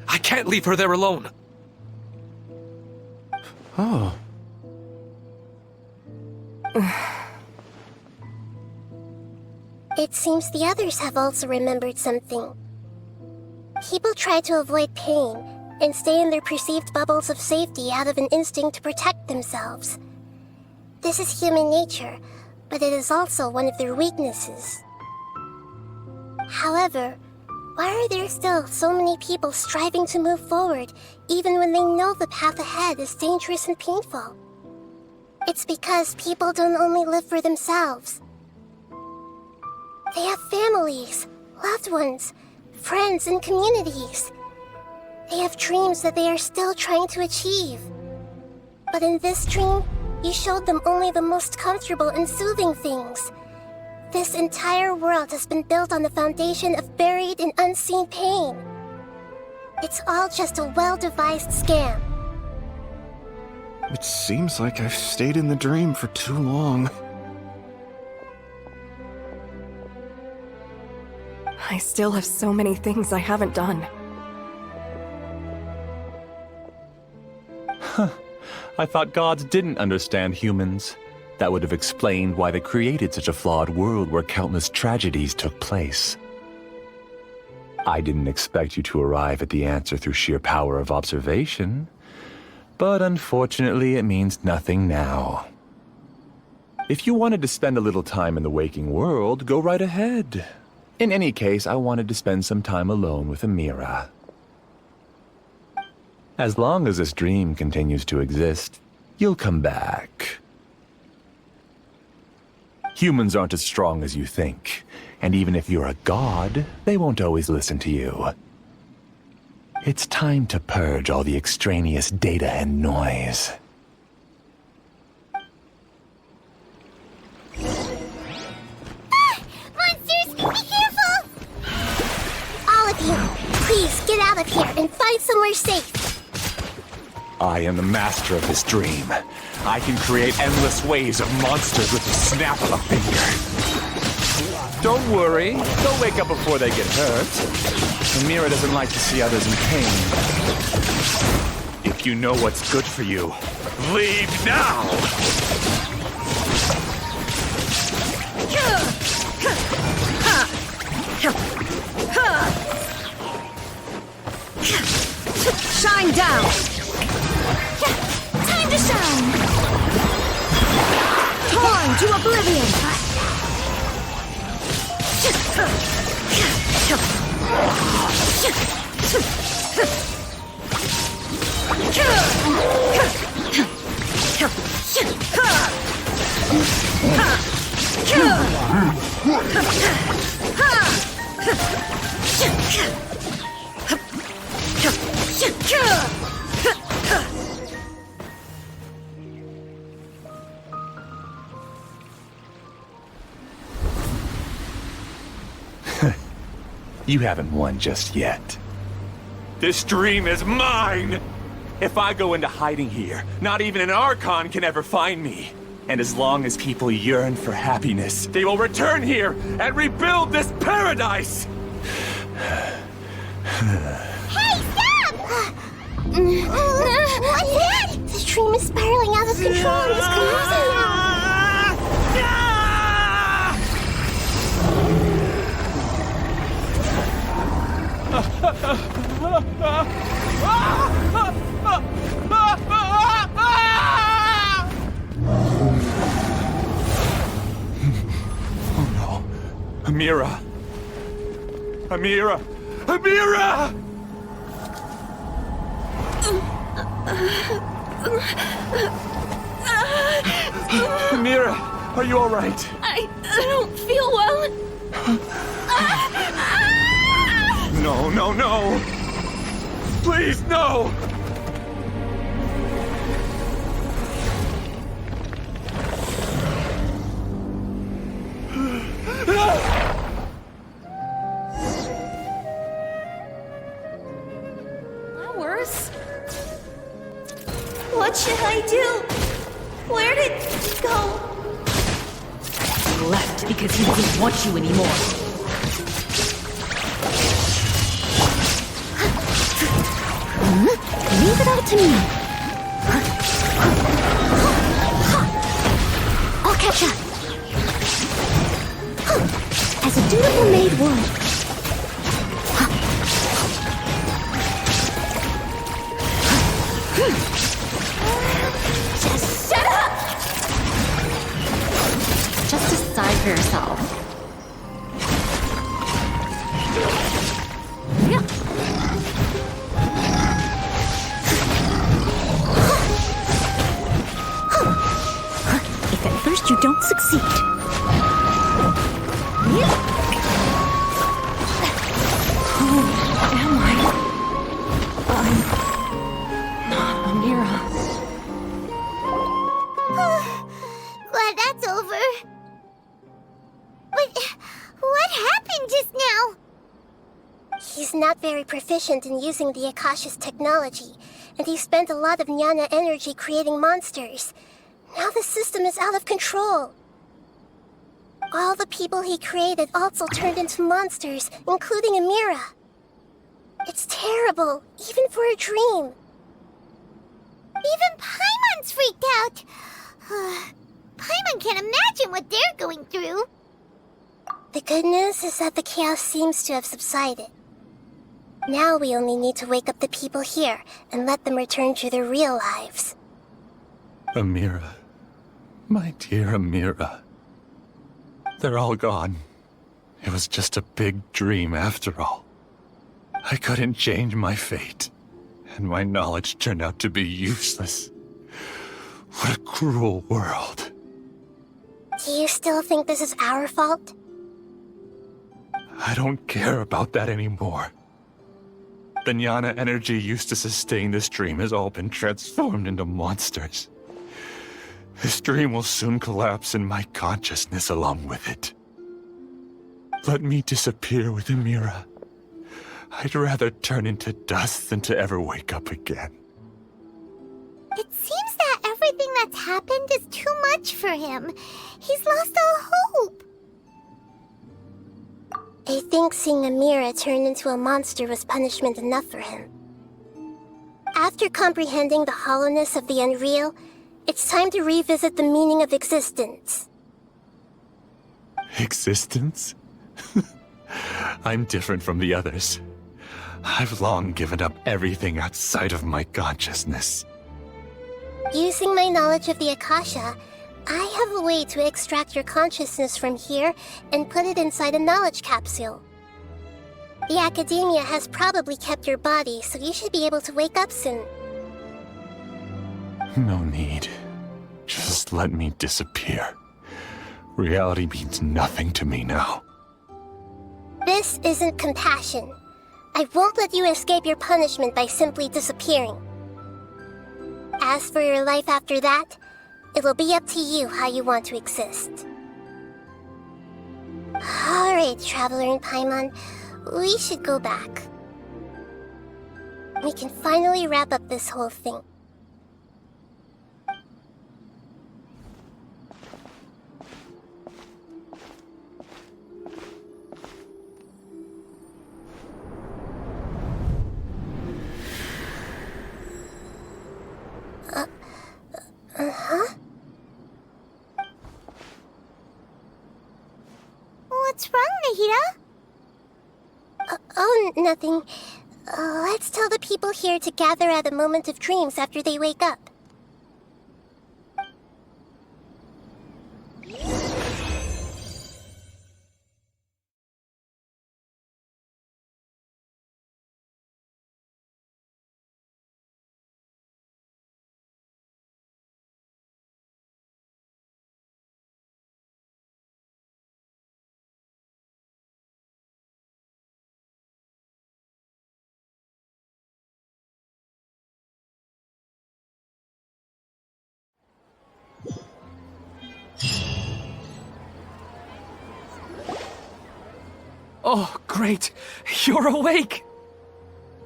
Speaker 3: I can't leave her there alone.
Speaker 14: Oh.
Speaker 8: It seems the others have also remembered something. People try to avoid pain and stay in their perceived bubbles of safety out of an instinct to protect themselves. This is human nature, but it is also one of their weaknesses. However, why are there still so many people striving to move forward, even when they know the path ahead is dangerous and painful? It's because people don't only live for themselves. They have families, loved ones, friends, and communities. They have dreams that they are still trying to achieve. But in this dream, you showed them only the most comfortable and soothing things. This entire world has been built on the foundation of buried and unseen pain. It's all just a well-devised scam.
Speaker 16: It seems like I've stayed in the dream for too long.
Speaker 15: I still have so many things I haven't done.
Speaker 14: Huh. I thought gods didn't understand humans. That would have explained why they created such a flawed world where countless tragedies took place. I didn't expect you to arrive at the answer through sheer power of observation, but unfortunately it means nothing now. If you wanted to spend a little time in the waking world, go right ahead. In any case, I wanted to spend some time alone with Amira. As long as this dream continues to exist, you'll come back. Humans aren't as strong as you think. And even if you're a god, they won't always listen to you. It's time to purge all the extraneous data and noise.
Speaker 2: Monsters, be careful!
Speaker 8: All of you, please get out of here and find somewhere safe.
Speaker 14: I am the master of this dream. I can create endless waves of monsters with the snap of a finger. Don't worry, they'll wake up before they get hurt. Amira doesn't like to see others in pain. If you know what's good for you, leave now!
Speaker 11: Shine down!
Speaker 2: Time to shine!
Speaker 11: Torn to oblivion!
Speaker 14: You haven't won just yet. This dream is mine! If I go into hiding here, not even an Archon can ever find me. And as long as people yearn for happiness, they will return here and rebuild this paradise!
Speaker 2: Hey, stop! What's that?
Speaker 8: This dream is spiraling out of control and is collapsing now.
Speaker 14: Oh no. Amira! Amira! Amira! Amira, are you all right?
Speaker 5: I don't feel well.
Speaker 14: No, no, no! Please, no!
Speaker 5: Flowers? What should I do? Where did he go?
Speaker 11: He left because he doesn't want you anymore.
Speaker 2: Leave it all to me. I'll catch up. As a dutiful maid would. Just shut up! Just decide for yourself. If at first you don't succeed.
Speaker 5: Who am I? I'm not Amira.
Speaker 2: Glad that's over. But what happened just now?
Speaker 8: He's not very proficient in using the Akasha's technology, and he spent a lot of Jnana energy creating monsters. Now the system is out of control. All the people he created also turned into monsters, including Amira. It's terrible, even for a dream.
Speaker 2: Even Paimon's freaked out. Paimon can't imagine what they're going through.
Speaker 8: The good news is that the chaos seems to have subsided. Now we only need to wake up the people here and let them return to their real lives.
Speaker 14: Amira. My dear Amira. They're all gone. It was just a big dream after all. I couldn't change my fate, and my knowledge turned out to be useless. What a cruel world.
Speaker 8: Do you still think this is our fault?
Speaker 14: I don't care about that anymore. The jnana energy used to sustain this dream has all been transformed into monsters. This dream will soon collapse and my consciousness along with it. Let me disappear with Amira. I'd rather turn into dust than to ever wake up again.
Speaker 2: It seems that everything that's happened is too much for him. He's lost all hope.
Speaker 8: I think seeing Amira turn into a monster was punishment enough for him. After comprehending the hollowness of the unreal, it's time to revisit the meaning of existence.
Speaker 14: Existence? I'm different from the others. I've long given up everything outside of my consciousness.
Speaker 8: Using my knowledge of the Akasha, I have a way to extract your consciousness from here and put it inside a knowledge capsule. The Academia has probably kept your body, so you should be able to wake up soon.
Speaker 14: No need. Just let me disappear. Reality means nothing to me now.
Speaker 8: This isn't compassion. I won't let you escape your punishment by simply disappearing. As for your life after that, it'll be up to you how you want to exist. Alright, Traveler and Paimon, we should go back. We can finally wrap up this whole thing. Uh-huh?
Speaker 2: What's wrong, Nahida?
Speaker 8: Oh, nothing. Let's tell the people here to gather at a moment of dreams after they wake up.
Speaker 1: Oh, great! You're awake!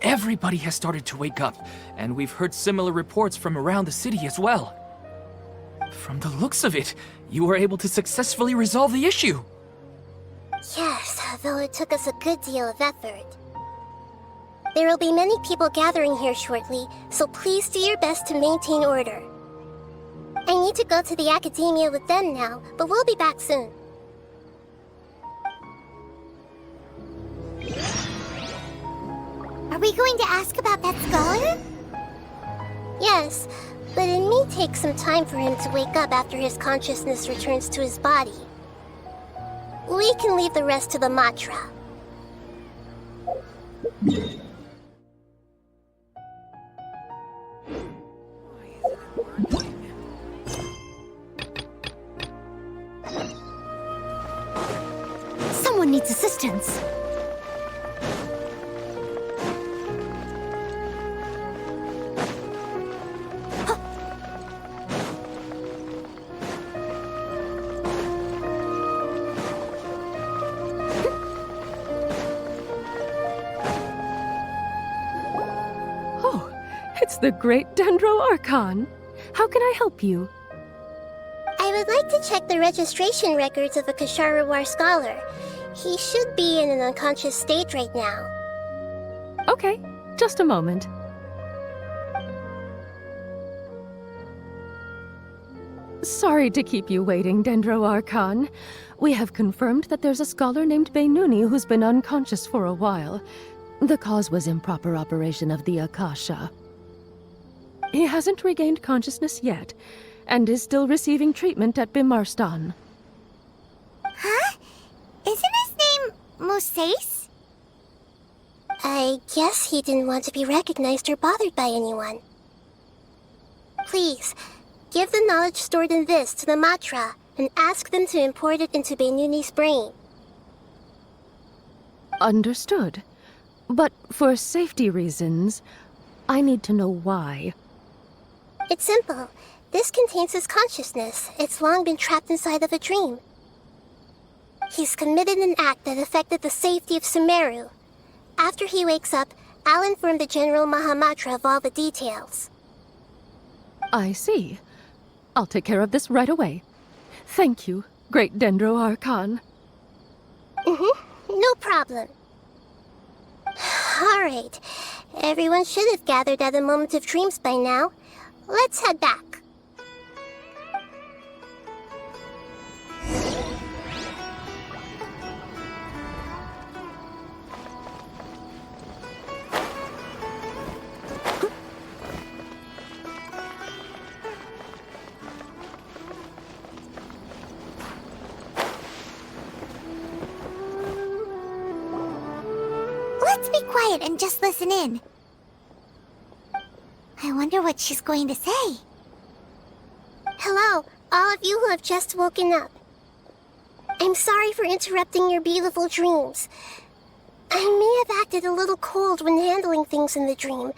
Speaker 1: Everybody has started to wake up, and we've heard similar reports from around the city as well. From the looks of it, you were able to successfully resolve the issue.
Speaker 8: Yes, though it took us a good deal of effort. There will be many people gathering here shortly, so please do your best to maintain order. I need to go to the Academia with them now, but we'll be back soon.
Speaker 2: Are we going to ask about that scholar?
Speaker 8: Yes, but it may take some time for him to wake up after his consciousness returns to his body. We can leave the rest to the mantra.
Speaker 10: Someone needs assistance.
Speaker 12: It's the great Dendro Archon. How can I help you?
Speaker 8: I would like to check the registration records of a Kashara War scholar. He should be in an unconscious state right now.
Speaker 12: Okay, just a moment. Sorry to keep you waiting, Dendro Archon. We have confirmed that there's a scholar named Beinuni who's been unconscious for a while. The cause was improper operation of the Akasha. He hasn't regained consciousness yet, and is still receiving treatment at Bimarstan.
Speaker 2: Huh? Isn't his name Moses?
Speaker 8: I guess he didn't want to be recognized or bothered by anyone. Please, give the knowledge stored in this to the mantra, and ask them to import it into Benuni's brain.
Speaker 12: Understood. But for safety reasons, I need to know why.
Speaker 8: It's simple. This contains his consciousness. It's long been trapped inside of a dream. He's committed an act that affected the safety of Sumeru. After he wakes up, I'll inform the General Mahamatra of all the details.
Speaker 12: I see. I'll take care of this right away. Thank you, Great Dendro Archon.
Speaker 8: No problem. Alright. Everyone should have gathered at the Moment of Dreams by now. Let's head back.
Speaker 2: Let's be quiet and just listen in. I wonder what she's going to say.
Speaker 8: Hello, all of you who have just woken up. I'm sorry for interrupting your beautiful dreams. I may have acted a little cold when handling things in the dream.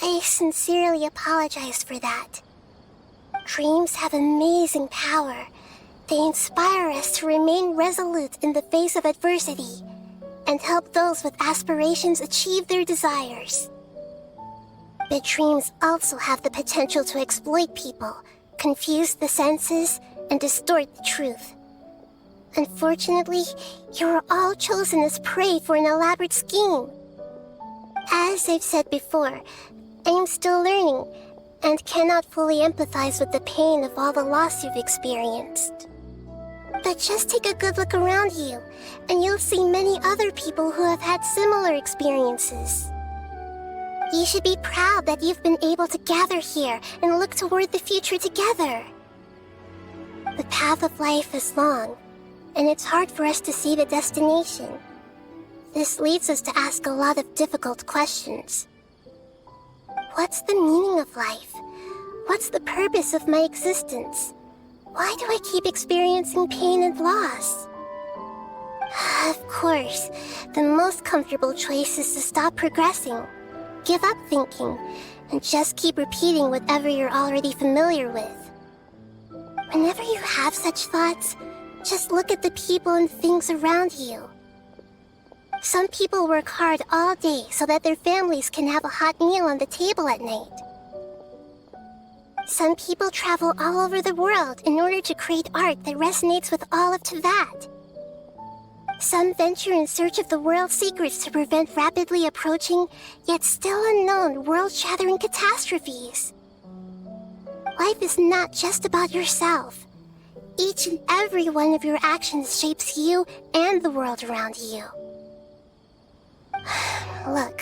Speaker 8: I sincerely apologize for that. Dreams have amazing power. They inspire us to remain resolute in the face of adversity and help those with aspirations achieve their desires. But dreams also have the potential to exploit people, confuse the senses, and distort the truth. Unfortunately, you are all chosen as prey for an elaborate scheme. As I've said before, I am still learning and cannot fully empathize with the pain of all the loss you've experienced. But just take a good look around you, and you'll see many other people who have had similar experiences. You should be proud that you've been able to gather here and look toward the future together. The path of life is long, and it's hard for us to see the destination. This leads us to ask a lot of difficult questions. What's the meaning of life? What's the purpose of my existence? Why do I keep experiencing pain and loss? Of course, the most comfortable choice is to stop progressing, give up thinking, and just keep repeating whatever you're already familiar with. Whenever you have such thoughts, just look at the people and things around you. Some people work hard all day so that their families can have a hot meal on the table at night. Some people travel all over the world in order to create art that resonates with all of Teyvat. Some venture in search of the world's secrets to prevent rapidly approaching, yet still unknown, world-shattering catastrophes. Life is not just about yourself. Each and every one of your actions shapes you and the world around you. Look,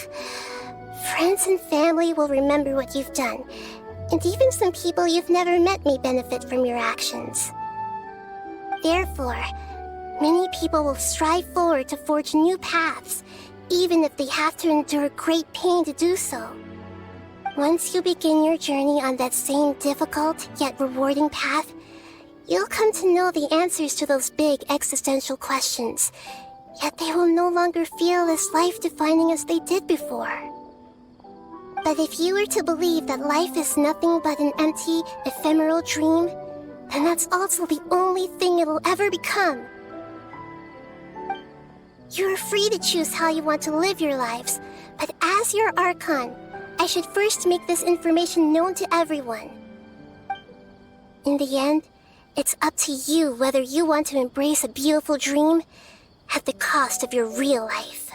Speaker 8: friends and family will remember what you've done, and even some people you've never met may benefit from your actions. Therefore, many people will strive forward to forge new paths, even if they have to endure great pain to do so. Once you begin your journey on that same difficult yet rewarding path, you'll come to know the answers to those big existential questions, yet they will no longer feel as life-defining as they did before. But if you were to believe that life is nothing but an empty, ephemeral dream, then that's also the only thing it'll ever become. You're free to choose how you want to live your lives, but as your Archon, I should first make this information known to everyone. In the end, it's up to you whether you want to embrace a beautiful dream at the cost of your real life.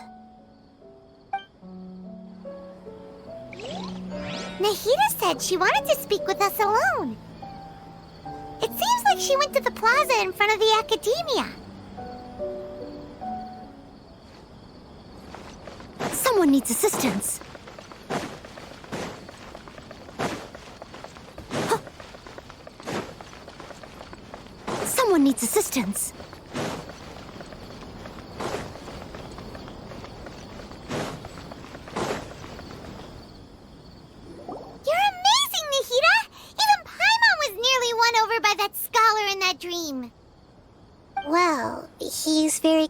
Speaker 2: Nahida said she wanted to speak with us alone. It seems like she went to the plaza in front of the academia.
Speaker 10: Someone needs assistance. Someone needs assistance.
Speaker 2: You're amazing, Nahida! Even Paimon was nearly won over by that scholar in that dream.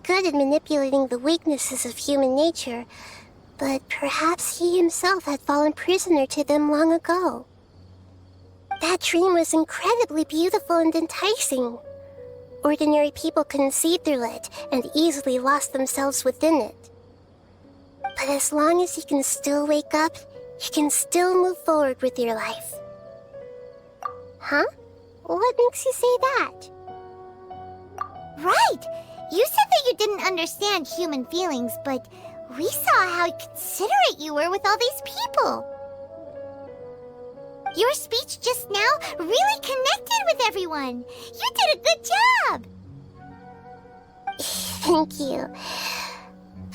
Speaker 8: good at manipulating the weaknesses of human nature, but perhaps he himself had fallen prisoner to them long ago. That dream was incredibly beautiful and enticing. Ordinary people couldn't see through it and easily lost themselves within it. But as long as you can still wake up, you can still move forward with your life. Huh? What makes you say that?
Speaker 2: Right! You said that you didn't understand human feelings, but we saw how considerate you were with all these people. Your speech just now really connected with everyone. You did a good job.
Speaker 8: Thank you.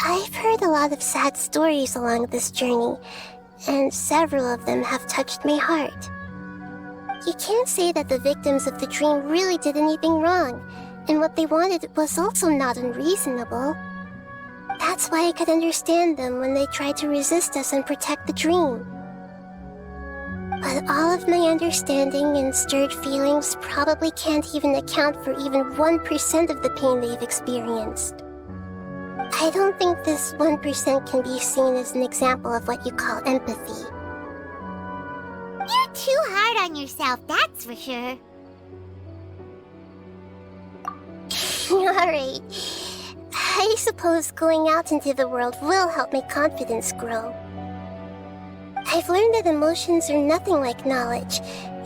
Speaker 8: I've heard a lot of sad stories along this journey, and several of them have touched my heart. You can't say that the victims of the dream really did anything wrong, and what they wanted was also not unreasonable. That's why I could understand them when they tried to resist us and protect the dream. But all of my understanding and stirred feelings probably can't even account for even 1% of the pain they've experienced. I don't think this 1% can be seen as an example of what you call empathy.
Speaker 2: You're too hard on yourself, that's for sure.
Speaker 8: Alright. I suppose going out into the world will help my confidence grow. I've learned that emotions are nothing like knowledge,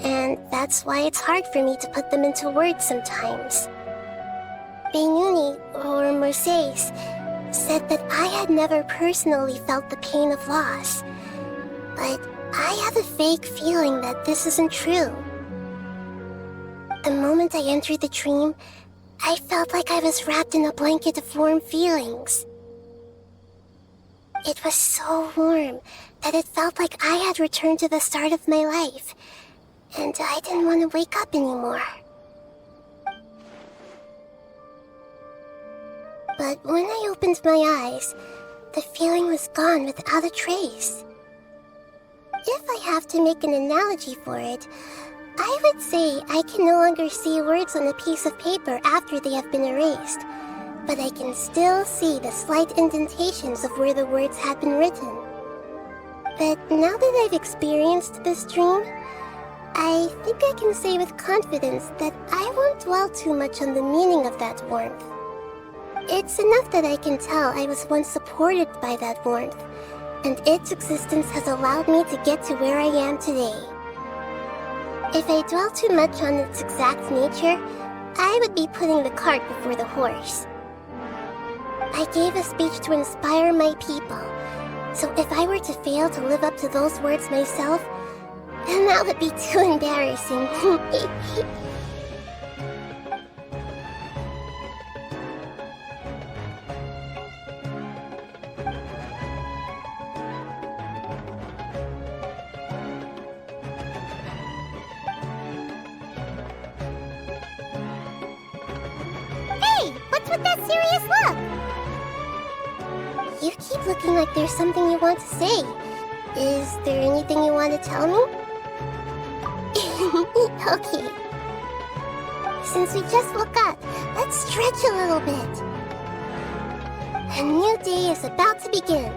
Speaker 8: and that's why it's hard for me to put them into words sometimes. Beinuni, or Mercedes, said that I had never personally felt the pain of loss, but I have a vague feeling that this isn't true. The moment I entered the dream, I felt like I was wrapped in a blanket of warm feelings. It was so warm that it felt like I had returned to the start of my life, and I didn't want to wake up anymore. But when I opened my eyes, the feeling was gone without a trace. If I have to make an analogy for it, I would say I can no longer see words on a piece of paper after they have been erased, but I can still see the slight indentations of where the words had been written. But now that I've experienced this dream, I think I can say with confidence that I won't dwell too much on the meaning of that warmth. It's enough that I can tell I was once supported by that warmth, and its existence has allowed me to get to where I am today. If I dwell too much on its exact nature, I would be putting the cart before the horse. I gave a speech to inspire my people, so if I were to fail to live up to those words myself, then that would be too embarrassing.
Speaker 2: What's with that serious look?
Speaker 8: You keep looking like there's something you want to say. Is there anything you want to tell me? Okay. Since we just woke up, let's stretch a little bit. A new day is about to begin.